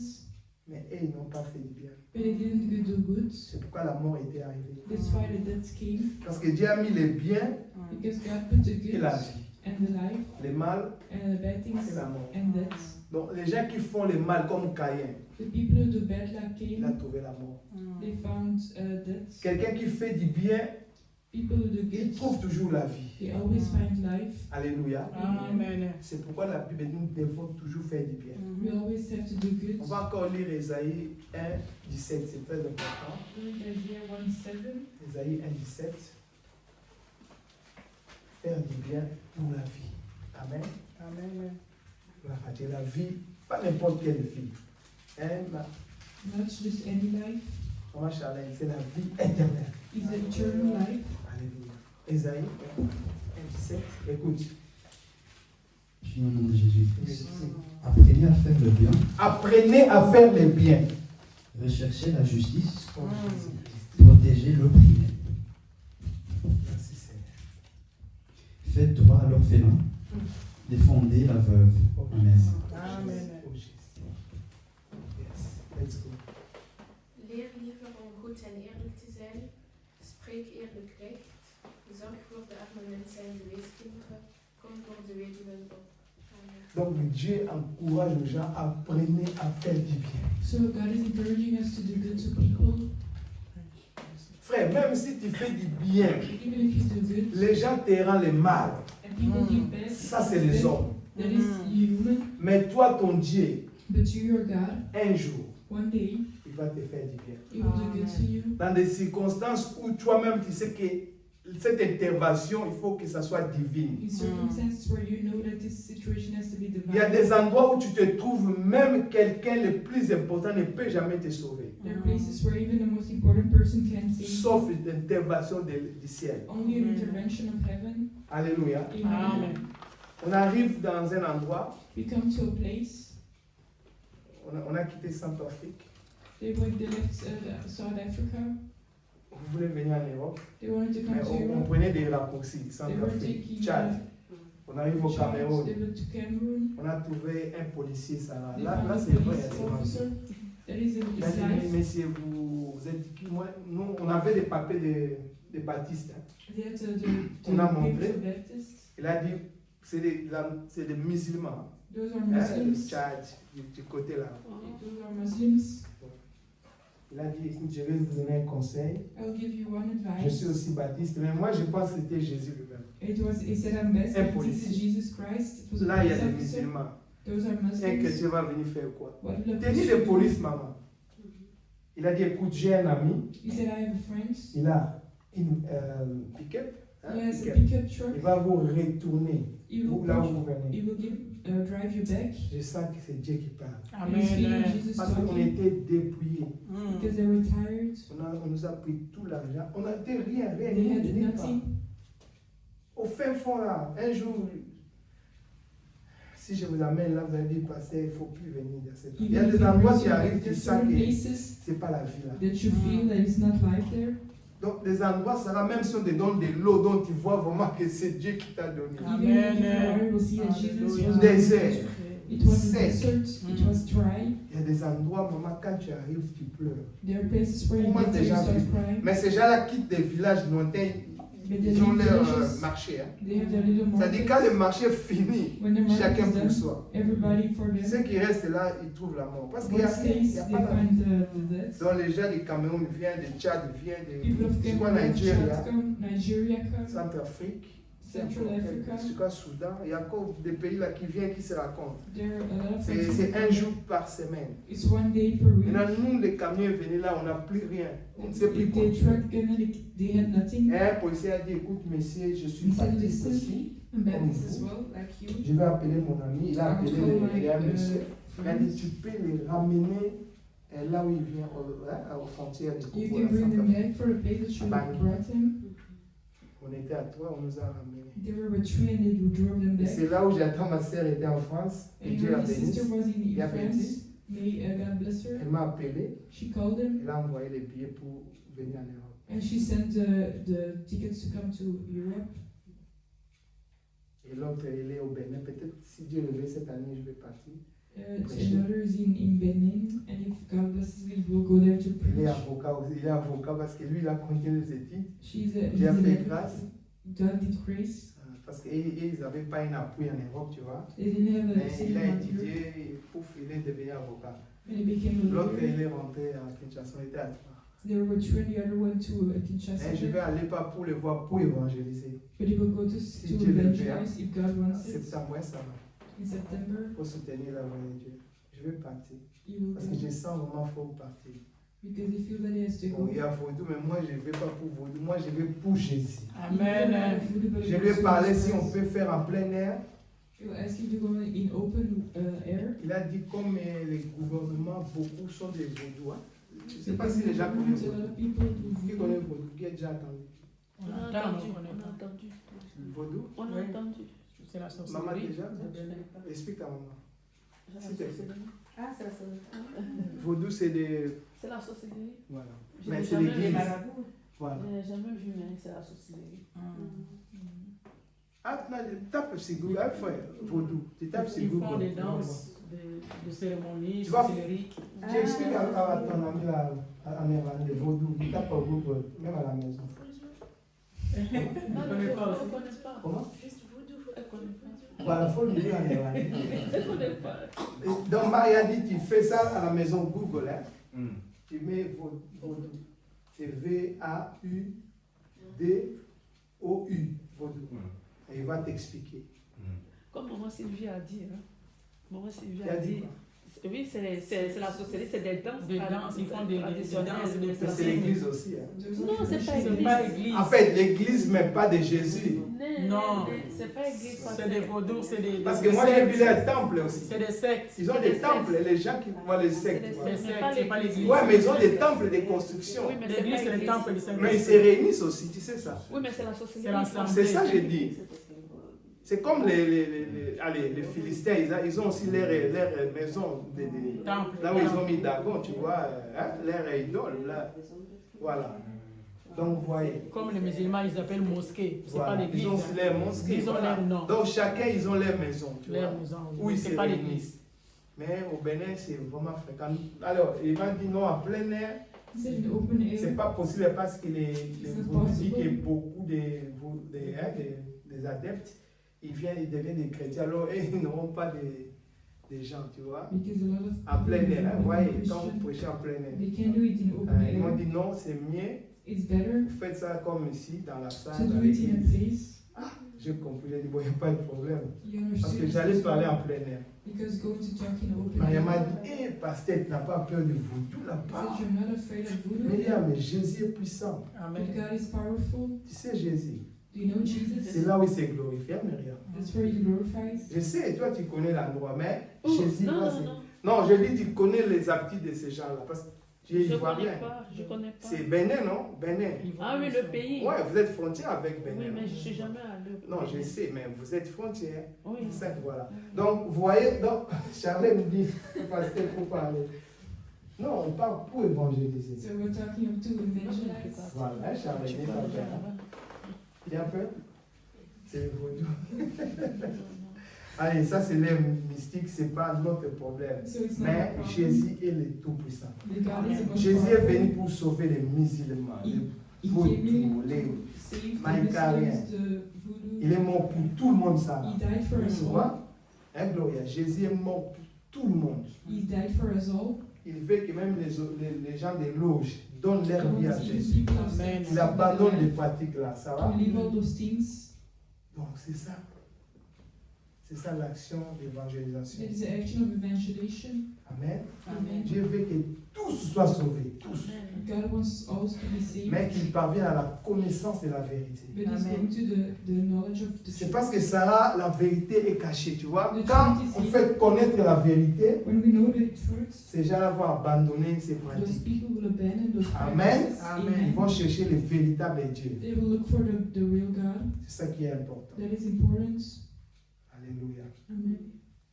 Mais eux, ils n'ont pas fait du bien. but they didn't do good. C'est pourquoi la mort était arrivée. That's why the death came, Parce que Dieu a mis les biens because God put the et good la vie, and the life les mal and the bad et things la mort. and death. Donc les gens qui font le mal comme Caïn, The people who do bad like il a Cain, trouvé la mort. they found death. Quelqu'un qui fait du bien, People who do il good, trouve toujours la vie. they always find life. Alléluia. Amen. C'est pourquoi la Bible dit nous devons toujours faire du bien. We always have to do good. On va encore lire Ésaïe 1, 17, c'est très important. Isaiah 1:7. Ésaïe 1, 17. Faire du bien pour la vie. Amen. Amen. La vie, pas n'importe quelle vie. Not just any life, Comment Charlène, c'est la vie éternelle. it's eternal life. Alléluia. Ésaïe 1, 17. Écoute. Je dis au nom de Jésus. Apprenez à faire le bien, Apprenez à faire le bien. recherchez la justice, Oh, Jésus-Christ. protégez l'opprimé, Merci Seigneur. faites droit à l'orphelin, défendez la veuve. Oh, Amen. Jésus. Amen. Oh, Jésus. Yes. Let's go. Spreek eerlijk recht. Zorg voor de arme mensen en de weeskinderen. Kom voor de weduwen op. Amen. Donc Dieu encourage les gens à apprenez à faire du bien. So God is encouraging us to do good to people. Frère, même si tu fais du bien, Even if you do good les gens te rendent le mal. and people give back, Ça, c'est les hommes. that is human. Mais toi, ton Dieu, But you, your God, un jour, one day, il va te faire du bien. He will do good to you. Dans des circonstances où toi-même, tu sais que cette intervention, il faut que ça soit divine. In circumstances where you know that this situation has to be Il y a divine. des endroits où tu te trouves, même quelqu'un le plus important ne peut jamais te sauver. There are places where even the most important person can save you. Sauf l'intervention du ciel. Only an intervention of heaven. Alléluia. Amen. On arrive dans un endroit, We come to a place. on a quitté Centrafrique. They left South Africa. Vous voulez venir en Europe, They wanted to come mais to on Europe. prenait des raccourcis. They were Centrafrique, taking Tchad. On arrive au Chad, Cameroun. they went to Cameroon. On a trouvé un policier, ça là. They Là, found là a c'est vrai. police officer. That is Il a his dit, life. messieurs, vous êtes qui? Moi, nous, on avait des papiers de Baptiste. Hein. They had On a to montré. pick the Baptist. Il a dit, c'est des musulmans. Those are Hein, le Muslims. Tchad, du côté là. Those are Muslims. Il a dit, écoute, je vais vous donner un conseil. I'll give you one Je suis advice. aussi baptiste, mais moi je pense que c'était Jésus lui-même. He said, I'm best, Un but this policier. is Jesus Christ. It was a Là, il y a police des officer. musulmans. Those are Un Muslims. chrétien va venir faire quoi? What will a Tenue Christian de do? police, maman. Il a dit, écoute, j'ai un ami. He said, I have a friend. Il a une pick-up. Hein, He has a pick-up. pickup truck. Il va vous retourner He will, là où vous venez. he will drive you back. Je sens que c'est Dieu qui parle. And he's feeling Jesus Parce qu'on talking était dépouillés. because they were tired. On nous a pris tout l'argent. On n'a été rien, They had nulle part. nothing. Au fin fond là, un jour, si je vous amène là, vous allez dire, pasteur, il ne faut plus venir dans cette. Il y a Even if des you endroits bring qui you arrivent, tu there's sens certain que places ce n'est pas la vie là. that you feel that it's not life there. Donc, des endroits, ça va même si on te donne de l'eau, dont tu vois vraiment que c'est Dieu qui t'a donné. Even if you water, will see that Jesus was Désert. It was a Sec. desert. It was dry. Il y a des endroits, maman, quand tu arrives, tu pleures. There are places where you Comment get there, you déjà start vu? crying. Mais ces gens-là quittent des villages lointains, But they ils ont leave leur villages. marché. Hein. They have their little C'est-à-dire, quand markets. le marché finit, When the market chacun is pour done, soi. everybody for them. Ceux qui restent là, ils trouvent la mort. Parce qu'il n'y What a, stays, il y a they pas la vie. find the death. Donc les gens du Cameroun viennent, de Tchad viennent, People of de quoi, Cameroon, Nigeria, Chad come, Nigeria come, Centrafrique, Central Africa. c'est quoi, Soudan. Il y a encore des pays là qui viennent, qui se racontent. There are a lot of C'est places. un jour par semaine. It's one day per week. Maintenant, nous, les camions venaient là, on n'a plus rien. On ne sait plus If quoi. they truck gun, they had nothing. Et un policier a dit, écoute, monsieur, je suis He said, baptiste listen, aussi. I'm Baptist as well, like you. Je vais appeler mon ami. Il a I'll appelé call my un monsieur. Il a dit, friends. tu peux les ramener là où il vient, aux frontières du You Congo. can bring them Centrafrique. back for the place that you Bangui. brought them. On était à toi, on nous a ramenés. They were with three and they drove them Et back. c'est là où j'attends ma sœur était en France. Et And Dieu la her sister bénisse. was in Il a France. béni. May God bless her. Elle m'a appelé. She called him Elle a envoyé les billets pour venir en Europe. and she sent the tickets to come to Europe. Et l'autre, il est au Bénin. Peut-être si Dieu le veut cette année, je vais partir. Another is in Benin, and if God blesses me, we'll go there to Il est preach. avocat aussi. Il est avocat parce que lui, il a continué les études. He's Dieu a an fait advocate. grâce. God did grace. Parce qu'ils n'avaient pas un appui en Europe, tu vois. They didn't have Mais a il city a manager, étudié et pouf, il est devenu avocat. and he became a L'autre, lawyer. il est rentré à Kinshasa. On était à trois. There were two, and the other went to Kinshasa. Mais je vais aller pas pour le voir, pour évangéliser. But he will go to Si Dieu le veut, evangelize if God En wants it. septembre, ouais, ça va. In September, Pour soutenir la voie de Dieu. Je vais partir. he will Parce que go je sens vraiment qu'il faut partir. because he feels that he has to Bon, go. il y a Vaudou, mais moi je ne vais pas pour Vaudou. Moi je vais pour Jésus. Amen. Je vais parler si on peut faire en plein air. He will ask you to go in open air. Il a dit comme les gouvernements, beaucoup sont des Vaudous. Hein. Je ne sais pas si les gens connaissent A lot Vaudou. of people Qui connaît Vaudou? Qui a déjà entendu On On a entend, entendu. on connaît On a pas. entendu. Vaudou? On a Oui. entendu. C'est la Maman sorcellerie. déjà? de Benin. Explique ta maman. C'est S'il te plaît. Ah, c'est la sorcellerie. Vaudou c'est des. C'est la sorcellerie. Voilà. Je Mais n'ai c'est jamais l'église. vu. Voilà. Je n'ai jamais vu, mais c'est la sorcellerie. Ah, non, tape sur Google, ah, frère, Vaudou. Tu tapes sur Ils Google. font des danses, de cérémonies, Tu vas- sorcelleriques. J'explique à ton ami là, en néerlandais, Vaudou. Tu tapes au Google, même à la maison. Non, Je connais pas on aussi. ne connaît pas. Comment? Juste voodoo, faut Elle connaît pas. Voilà, il faut le lire en néerlandais. Elle connaît pas. Et donc Maria dit, tu fais ça à la maison Google, hein? Mm. Tu mets Vaudou. C'est V-A-U-D-O-U. Vaudou. Et il va t'expliquer. Comme maman Sylvie a dit, hein. Maman Sylvie Tu a as dit dit. quoi? Oui, c'est la sorcellerie, c'est des danses. Des danses, ils font des traditionnelles. danses, des Mais c'est l'église aussi. Hein. Non, c'est pas C'est pas église. église. En fait, l'église, mais pas de Jésus. Non. C'est pas église. C'est des vaudous, c'est des. Parce des que moi, j'ai vu sectes. les temples aussi. C'est des sectes. Ils ont des temples, les gens qui voient les sectes. C'est des voilà. Les sectes, c'est pas l'église. Ouais, mais ils ont des temples, des constructions. Oui, mais c'est L'église, pas c'est le église. temple du Saint-Esprit. Mais ils se réunissent aussi, tu sais ça. Oui, mais c'est la sorcellerie. C'est l'ensemble. C'est ça que j'ai dit. C'est comme les Philistins, ils ont aussi leur maison, Temple. là où ils ont mis Dagon, tu vois, hein, leur idole, là. Voilà. Donc, vous voyez. Comme les musulmans, ils appellent mosquée. C'est Voilà. pas l'église. Ils ont aussi leur mosquée. Ils ont voilà. leur nom. Donc, chacun, ils ont leur maison, tu Leur vois. maison. Oui, c'est c'est pas réuni. l'église. Mais au Bénin, c'est vraiment fréquent. Alors, il m'a dit non, en plein air, He said in open c'est air. pas possible parce que les C'est vaudous disent possible. que beaucoup des adeptes, ils deviennent des chrétiens, alors ils n'auront pas des gens, tu vois, Because a lot of en plein people air. Hein, become voyez, quand Christian, vous prêchez en plein air. they can't do it in open Ils m'ont air. dit non, c'est mieux, It's better vous faites ça comme ici, dans la to salle, dans do it in a l'église. place. J'ai compris, j'ai dit, bon, il n'y a pas de problème. You Parce que understand? j'allais parler en plein air. Because going to talk in open Maria air. m'a dit, pasteur, tu n'as pas peur de voodoo He là-bas. said you're not afraid of Mais, voodoo. mais Jésus est puissant. Amen. But God is powerful. Tu sais, Jésus, Do you know Jesus? c'est là où il s'est glorifié, Myriam. That's where he glorifies. Je sais, toi tu connais l'endroit, mais Oh, Jésus, non, là, non, c'est- non. Non, je dis, tu connais les habitudes de ces gens-là, parce que tu es Je ivoirien. connais pas. Je connais pas. C'est Bénin, non? Bénin. Ah oui, le pays. Ouais, vous êtes frontière avec Bénin. Oui, mais non? je suis jamais allée. Non, je sais, mais vous êtes frontière. Oui. C'est ça que voilà. Donc, vous voyez, donc, Charles me dit, parce qu'il faut parler. Non, on parle pour évangéliser. So we're talking up to evangelize. Voilà, hein, Charles, Je il suis est pas pas déjà peur. là-bas. Il a peur? C'est le vaudou. Non, non. Allez, ça c'est les mystiques, c'est pas notre problème. So it's not Mais a problem. Jésus est le Tout-Puissant. The God is the most Jésus est powerful. venu pour sauver les musulmans, les He vaudous, came in les... to save the Maïkarien. Muslims, the voodoo. Il est mort pour tout le monde, ça. He died for us Tu all. vois? Hein, Gloria? Jésus est mort pour tout le monde. He died for us all. Il veut que même les gens des loges donnent leur vie à Even Jésus. people of Amen. sects Il abandonne les pratiques là, ça va? to leave all those things. Donc c'est ça. C'est ça l'action d'évangélisation. It is the action of evangelization. Amen. Amen. Dieu veut que tous soient sauvés, tous. Amen. God wants us all to be saved. Mais qu'ils parviennent à la connaissance de la vérité. But it's Amen. going to the knowledge of the C'est truth. parce que Sarah, la vérité est cachée, tu vois. The Quand truth is on hidden. fait connaître la vérité, When we know the truth, ces gens-là vont abandonner ces those pratiques. people will abandon those Amen. practices. Amen. Ils vont chercher le véritable Dieu. They will look for the real God. C'est ça qui est important. That is important. Alléluia. Amen.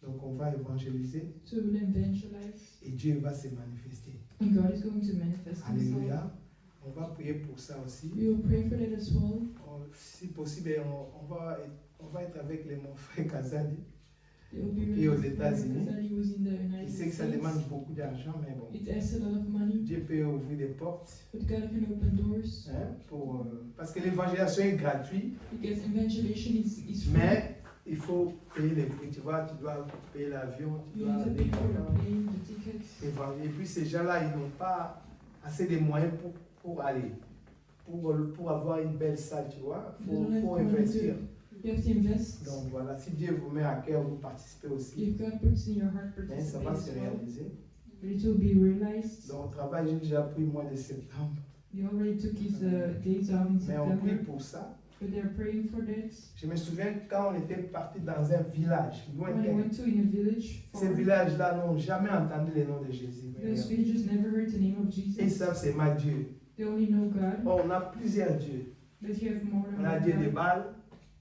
Donc on va évangéliser So we'll evangelize. et Dieu va se manifester. And God is going to manifest himself. Alléluia. On va prier pour ça aussi. We will pray for that as well. Si possible, on va être avec mon frère Kazadi. They will be Et aux ready for États-Unis. because he was in the Je United sais que ça States. demande beaucoup d'argent, mais bon. It asks a lot of money, Dieu peut ouvrir des portes. but God can open doors. Hein, parce que l'évangélisation est gratuite, Because evangelization is free. mais il faut payer les prix. Tu vois, tu dois payer l'avion, tu You dois need to aller pay for the là-bas. plane, the tickets. Et puis ces gens-là, ils n'ont pas assez de moyens pour aller. Pour avoir une belle salle, tu vois, They don't have faut money investir. You have to invest. Donc voilà, si Dieu vous met à cœur, vous participez aussi. If God puts in your heart, Mais ça participate va as se well. réaliser. But it will be realized. Donc au travail, j'ai déjà pris le mois de septembre. He already took his days off in Mais on prie September, pour ça. but they're praying for that. Je me souviens quand on était parti dans un village When I lointain. went to in a village, Ces villages-là n'ont jamais entendu le nom de Jésus. those villages never heard the name of Ils Jesus. savent c'est ma Dieu. They only know God, Oh, on a plusieurs dieux. but you have more than On a one Dieu de God. Baal,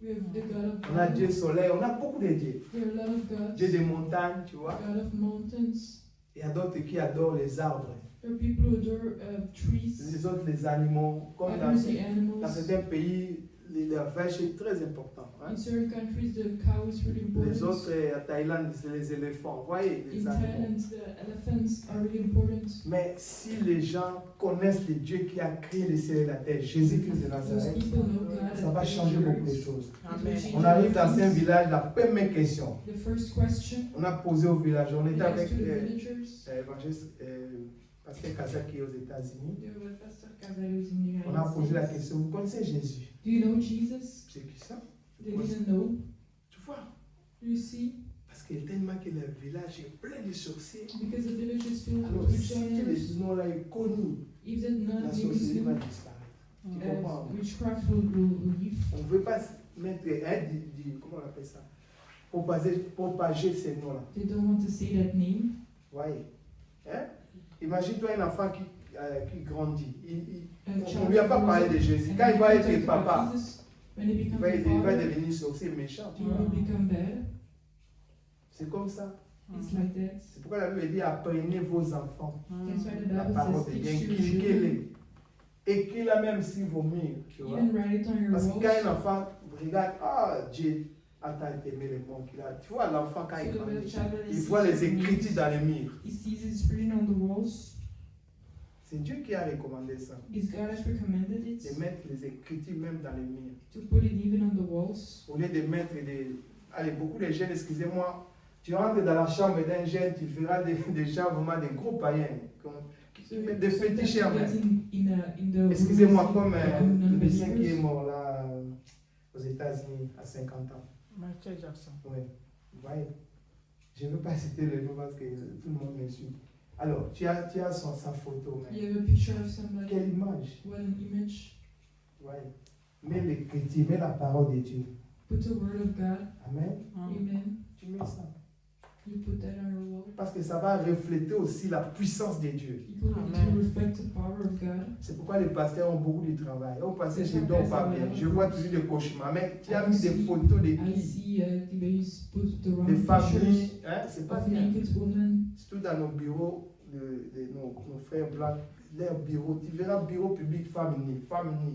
We have the God of on a God. Dieu soleil, on a beaucoup de dieux. There are a lot of gods. Dieu des montagnes, tu vois. God of mountains. Il y a d'autres qui adorent les arbres. There are people who adore trees. Les autres, les animaux. Comme Others, the dans animals. certains pays, la vache est très importante. Hein. In certain countries, the cow is really Les important. autres, à Thaïlande, c'est les éléphants. Vous voyez, les In animaux. Thailand, the elephants are really important. Mais si les gens connaissent le Dieu qui a créé le ciel et la terre, Jésus-Christ de Those Nazareth, people know God. ça va changer beaucoup de choses. Amen. On arrive dans un village, la première question, The first question, on a posé au village, on we était asked avec to the villagers. l'évangéliste Pasteur Kazaki aux États-Unis. There were Pastor Kazalos in the United On a posé la States. question, vous connaissez Jésus? Do you know Jesus? C'est qui ça? They didn't know. Tu vois? Do you see? Parce que tellement que le village est plein de sorciers. Because the village is filled Alors, with si witch les noms-là est connu, If that la none sorcellerie va is disparaître. Tu comprends? witchcraft will leave. On ne veut pas mettre comment on appelle ça? Propager ces noms-là. They don't want to say that name. Voyez. Hein? Imagine-toi un enfant qui grandit. A On ne child lui a pas grows parlé up de Jésus. and Quand il va they être talk about papa, Jesus, when he il becomes va, a il va father, devenir sorcier méchant. he will become bad. C'est comme ça. It's like that. C'est pourquoi la Bible dit apprenez vos enfants. That's why the La Bible parole says de Dieu, teach your children. inculquez-les. Écris-la même sur vos murs. Tu vois? Even write it on your Parce que quand un walls. enfant regarde, Dieu a tant aimé le monde qu'il a. Tu vois, l'enfant quand So il the grandit, child il is voit les écritures dans les murs. he sees his written on the walls. C'est Dieu qui a recommandé ça. Is God has recommended De it mettre les écritures même dans les murs. to put it even on the walls. Au lieu de mettre des... Allez, beaucoup de jeunes, excusez-moi, tu rentres dans la chambre d'un jeune, tu feras des gens vraiment des gros païens. Qui mettent des féticheurs même. In the Excusez-moi, rooms comme of le médecin qui est non-believers. mort là aux États-Unis à 50 ans. Michael Jackson. Oui, vous voyez. Je ne veux pas citer le nom parce que tout le monde me suit. Alors, tu as sa photo. Mais You have a picture of somebody. quelle image? What an image. Oui. Mets l'écriture, mets la parole de Dieu. Put the word of God. Amen. Amen. Tu mets ça. You put that on your wall. Parce que ça va refléter aussi la puissance de Dieu. People need Amen. to reflect the power of God. C'est pourquoi les pasteurs ont beaucoup de travail. Au passé, je ne dors pas bien. Je vois toujours des cauchemars. Mais tu as mis des photos de I qui? see they put the wrong Des familles. pictures Hein? C'est pas of bien. naked women. Surtout dans nos bureaux, nos frères blancs, leur bureau. Tu verras bureau public féminin.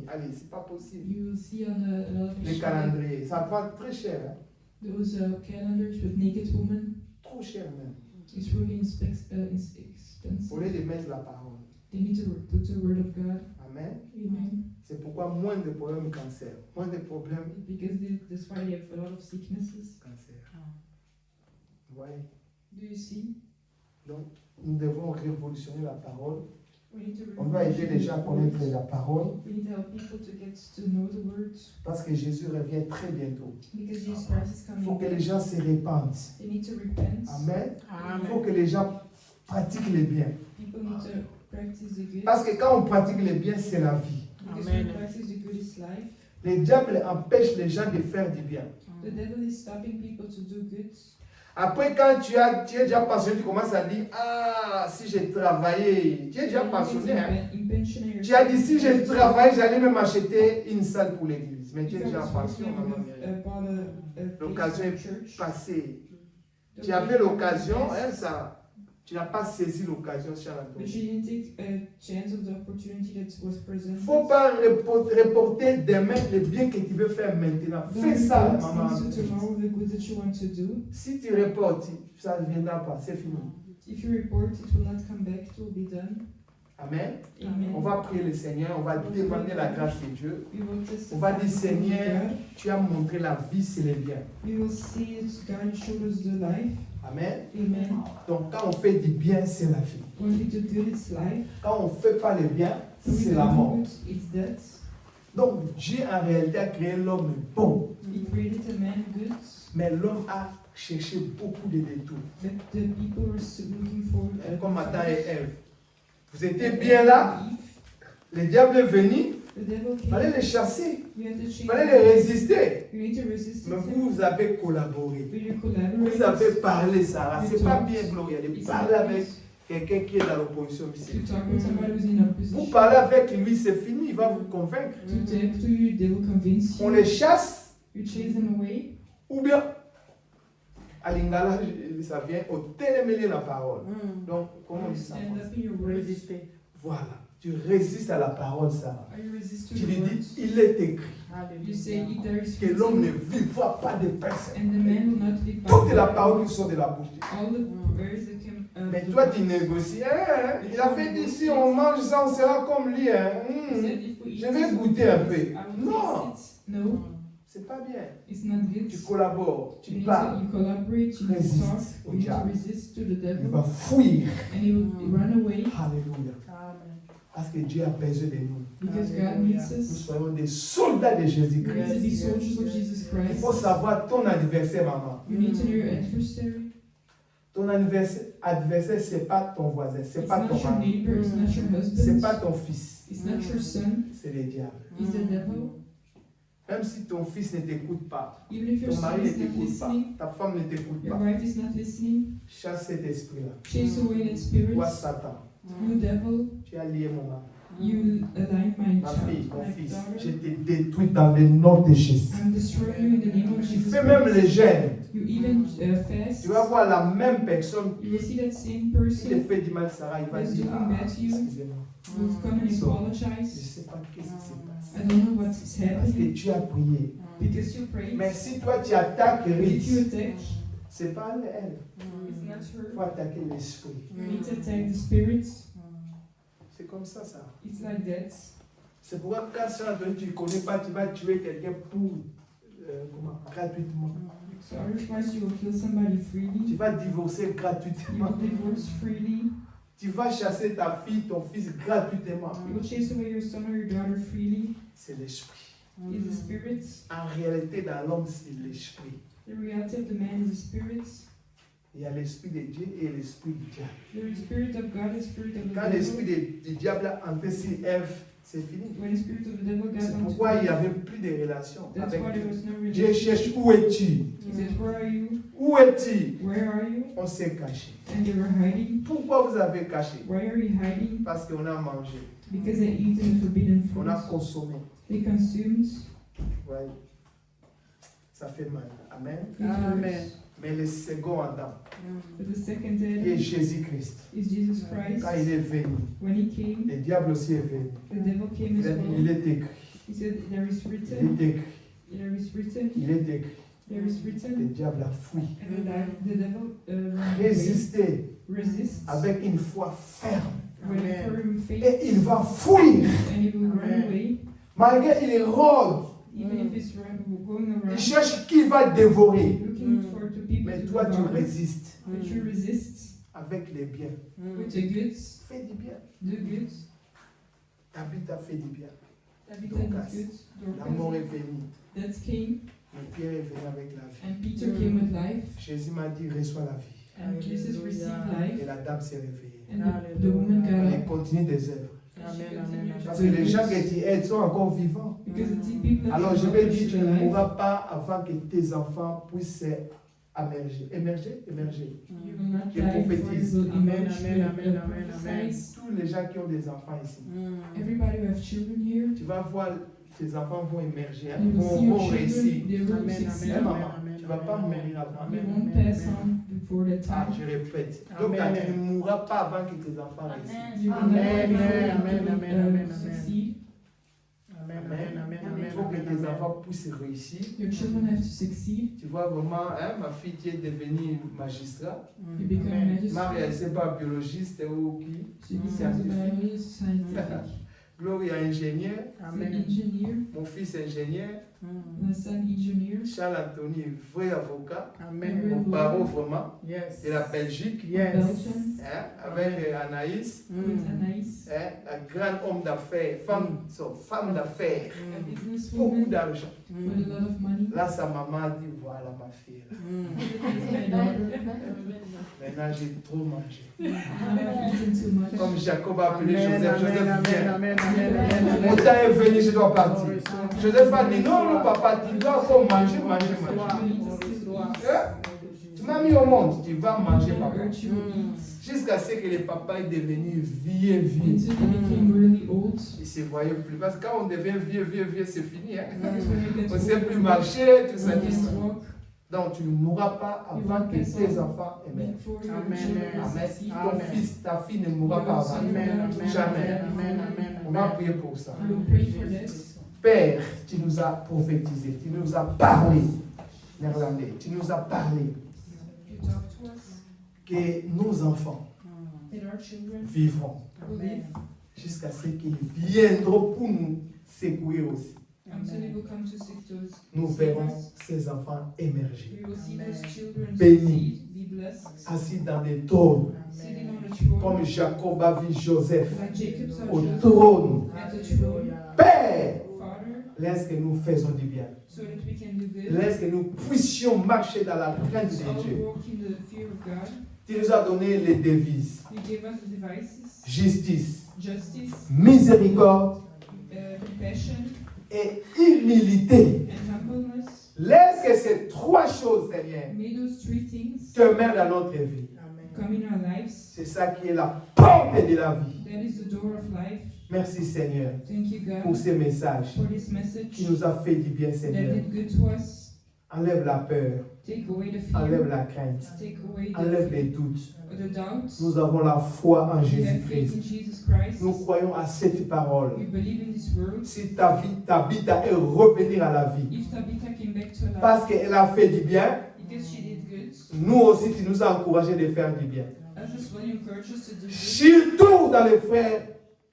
Allez, c'est pas possible. You will see on a lot of Les calendriers, ça va très cher. Hein? those calendars with naked women. Trop cher même. It's really expensive. Au lieu de mettre la parole. They need to put the word of God. Amen. Amen. C'est pourquoi moins de problèmes de cancer. Moins de problèmes Because that's why they have a lot of sicknesses. de cancer. Vous voyez? Do you see? Donc, nous devons révolutionner la parole. We need to On doit aider les gens à connaître la parole We need to help people to get to know the words parce que Jésus revient très bientôt. because Jesus Christ is Il coming. faut que les gens se répandent. They need to repent. Amen. Il faut Amen. que les gens pratiquent les biens. People need to practice the good. Parce que quand on pratique les biens, c'est la vie. Because Amen. when we practice the good is life. Le diable empêche les gens de faire du bien. The devil is stopping people to do good. Après, quand tu es déjà passionné, tu commences à dire, si j'ai travaillé, tu es déjà passionné. Hein? Tu as dit, si j'ai travaillé, j'allais même acheter une salle pour l'église. Mais tu es déjà passionné. L'occasion est passée. Tu avais l'occasion, hein, ça. Tu n'as pas saisi l'occasion, Charles But Anthony. you didn't take a chance of the opportunity that was Il presented. ne faut pas reporter demain les biens que tu veux faire maintenant. Fais ça, maman. Things to tomorrow, the good that you want to do. Si tu reportes, ça ne viendra pas, c'est fini. If you report, it will not come back. It will be done. Amen. Amen. On va prier le Seigneur, on va demander la grâce de Dieu. We will testify On va dire, to Seigneur, God. tu as montré la vie, c'est le bien. We will see it. God showed us the life. Amen. Amen. Donc quand on fait du bien, c'est la vie. When we do good, it's life. Quand on ne fait pas le bien, When we c'est don't la do mort. good, it's death. Donc Dieu en réalité a créé l'homme bon, He created a man good, mais l'homme a cherché beaucoup de détours. but the people were still looking for Comme Adam et Ève. Vous étiez bien là, le diable est venu, The devil il fallait came. les chasser, You had to il change. fallait les résister. You need to resist Mais it. vous avez collaboré. But you Vous collaborate. avez parlé, Sarah. C'est pas bien, Gloria, de It's parler not avec nice quelqu'un qui est dans l'opposition to ici. talk with somebody who's in opposition. Vous parlez avec lui, c'est fini, il va vous convaincre. To talk to you, they will convince On you. les chasse, You chase them away. ou bien, à l'ingala, ça vient au télémêler la parole. Donc, comment on You dit ça en stand français? up in your words. Résister. Voilà. Tu résistes à la parole, ça. You resist to Tu the lui words. dis, il est écrit You say, if there is que l'homme ne written, vivra pas de pain seul. and the man will not live by Toute la bread. parole qui sort de la bouche de Dieu. All the words that come Mais toi, tu négocies. Hein? Il a fait dit, si on mange ça, on sera comme lui. Hein? He said, if we Je eat vais this, goûter un peu. I will Non, taste it. No, c'est pas bien. it's not good. Tu collabores, You tu need parles. to, you collaborate, you need to Résiste talk, au you need to diable. resist to the Il devil, va fuir. and he will run away Alléluia. Amen. Parce que Dieu a besoin de nous. because God Hallelujah. needs Nous us. soyons des soldats de We Jésus-Christ. need to be Yes, soldiers of yes, Jesus Il Christ. faut savoir ton adversaire, maman. You need to know your adversary. Ton adversaire, c'est pas ton voisin, c'est It's pas not ton your mari, neighbor, it's not your c'est pas husband, ton fils, it's not your son, c'est le diable. it's the devil. Même si ton fils ne t'écoute pas, Even if your ton mari son ne is not t'écoute pas, listening, ta femme ne t'écoute your pas, wife is not listening, chasse cet esprit-là. chase away that spirit. Toi, Satan, You devil, tu as lié mon mari. you align my Ma child, fille, mon my fils, daughter. je te détruis dans le nom de Jésus. I'm destroying you in the name of Tu Jesus fais même Christ. le jeûne, You even fast. tu vas voir la même personne You will see that same qui te person fait du mal, Sarah, il va Yes, dire, doing ah, bad to you. excusez-moi, will come and So, je ne apologize. sais pas qu'est-ce qui se passe. I don't know what's Parce que happening tu as prié. because you prayed. Mais si toi tu attaques If you Rich, attack, c'est pas elle. it's not Il her. faut attaquer l'esprit. You need to attack the spirits. C'est comme ça. It's like that. C'est pourquoi quand tu ne connais pas, tu vas tuer quelqu'un pour gratuitement. So otherwise you will kill somebody Tu freely. vas divorcer You gratuitement. will divorce freely. Tu vas chasser ta fille, ton fils gratuitement. You will chase away your son or your daughter freely. C'est l'esprit. Is the spirit. En réalité, dans l'homme, c'est l'esprit. The reality of the man is the spirit. Il y a l'esprit de Dieu et l'esprit du diable. The spirit of God, the spirit of the Quand l'esprit devil. du diable a entré sur Ève, c'est fini. When the spirit of the devil got C'est onto pourquoi il n'y Eve, avait plus de relation that's avec why there Dieu. was no Dieu relationship. cherche où es-tu? He says, where are you? Où es-tu? Where are you? On s'est caché. And they were hiding. Pourquoi vous avez caché? Why are you hiding? Parce qu'on a mangé, Because they eaten the forbidden on a fruit. consommé. They consumed. Ouais. Ça fait mal. Amen. It hurts. Amen. Mais le second Adam, But the second qui est Adam Jésus-Christ, is Jesus Christ. quand il est venu, When he came, le diable aussi est venu. the devil came Il as a dit, well. il est écrit, He said, there is il written, est écrit, there is written, il est écrit. there is Le written. diable a fui. And the devil ran away. Résister Resist avec une foi ferme. with Amen. firm Et faith. il va fuir. And he will run Amen. away. Malgré il rôde, Even if it's going il around. cherche qui va dévorer. Looking for two people Mais to toi, tu devour. résistes But you resist avec les biens. with the goods, Fais du bien. the goods. Tabitha fait du bien. Tabitha Dorcas. did good. La mort est Dorcas. venue. That came, Mais Pierre est venu avec la vie. and Peter came with life, Jésus m'a dit, reçois la vie. and Jesus received life, Et la dame s'est réveillée. and the woman got Elle up. continue des œuvres. And she Amen, continued amen, Parce to que do les gens good. que tu aides sont encore vivants. Because the people that Alors you je vais help dire, is tu ne alive. mourras pas avant que tes enfants puissent émerger. Émerger? Émerger. You will not Je die before prophétise. you will Amen, emerge. amen, You amen, will amen, amen. prophesy. Tous les gens qui ont des enfants ici. Everybody who have children here, Tu vas voir, tes enfants vont émerger, hein, you will see vont your réussir. children, they will Amen, succeed. amen, amen, maman. amen, Tu ne vas pas amen, mourir avant. You amen, won't amen, pass amen. on before that Ah, time. je répète. Amen. Donc, tu ne mourras pas avant que tes enfants réussissent. You will Amen, never amen, before amen, you amen, amen, amen. succeed. Amen, amen, amen, Il amen, faut que amen, tes amen. enfants puissent réussir. Your children have to succeed. Tu vois vraiment, hein, ma fille qui est devenue magistrat. You become a Amen. Marie, elle magistrate. ne sait pas biologiste ou qui. She becomes a biologist, scientific. Gloria ingénieur. An Amen. engineer. Mon fils ingénieur. My son engineer. Charles Anthony, vrai avocat. Amen. Mon barreau vraiment. Yes. De la Belgique. Yes. Belgium. Hein, avec Anaïs. With Anaïs. Hein, un grand homme d'affaires. Femme d'affaires. A Beaucoup businesswoman d'argent. with a lot of money. Là, sa maman a dit, voilà ma fille. This is my daughter. Maintenant, j'ai trop mangé. Now I've eaten too much. Comme Jacob a appelé Amen, Joseph. amen, Joseph, amen, viens. amen, amen, amen, Mon amen. temps est venu, je dois partir. Joseph a dit, non, non, papa, tu dois encore manger. Tu m'as mis au monde, tu vas manger, papa. Urge you to eat Jusqu'à ce que le papa est devenu vieux. until you became really old. Il ne se voyait plus. Parce que quand on devient vieux, c'est fini. Hein? Because when you get On ne sait old, plus marcher, tout ça, you tout ça. can't walk. Donc tu ne mourras pas You avant won't que pass tes on enfants émergent. before your Amen. children Amen. succeed. Ton fils, ta fille ne mourra pas avant. Amen. Jamais. Amen. On va prier pour ça. We will pray for this. Père, tu nous as prophétisé, tu nous as parlé, néerlandais, tu nous as parlé You talk to us que nos enfants that our children vivront will live jusqu'à ce qu'ils viendront pour nous secouer aussi. until they will come to seek those. Nous verrons ces enfants émerger, We will see those children Bénis. succeed, be blessed, assis dans des trônes, sitting on the throne, comme Jacob a vu Joseph like Jacob saw au Joseph trône. at the throne. Père, Father, laisse que nous faisons du bien. so that we can do good. Laisse que nous puissions marcher dans la crainte So de Dieu. walk in the fear of God. Tu nous as donné les devises. You gave us the devices, Justice, justice, miséricorde compassion, et humilité. and humbleness. Laisse que ces trois choses, Seigneur, May those three things demeurent dans notre vie. come in our lives. C'est ça qui est la porte de la vie. That is the door of life. Merci, Seigneur, Thank you, pour God, ces messages for this message qui nous a fait du bien, that Seigneur. did good to us. Enlève la peur, Take away the enlève fear, la crainte, take away enlève les the doutes. doubts. Nous avons la foi en We have faith Jésus-Christ. in Jesus Christ. Nous croyons à cette parole. We believe in this word. Si Tabitha est revenir à la vie, If Tabitha came back to life parce qu'elle a fait du bien, because she did good, nous aussi, tu nous as encouragés de faire du bien. as this one encourages us to do good, Surtout dans les frères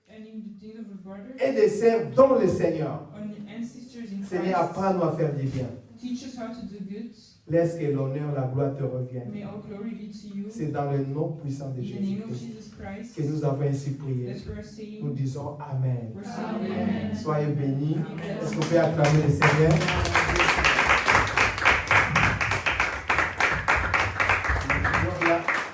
and in the thing of a brother, et des sœurs dans le Seigneur. and sisters in Seigneur, Christ, apprends-nous à faire du bien. teach us how to do good. Laisse que l'honneur, la gloire te reviennent. May all glory be to you. C'est dans le nom puissant de In the name of Jésus-Christ Jesus Christ, que nous avons ainsi prié. that we're Nous saying, disons Amen. we're saying amen. Soyez bénis. Est-ce qu'on peut acclamer le Seigneur?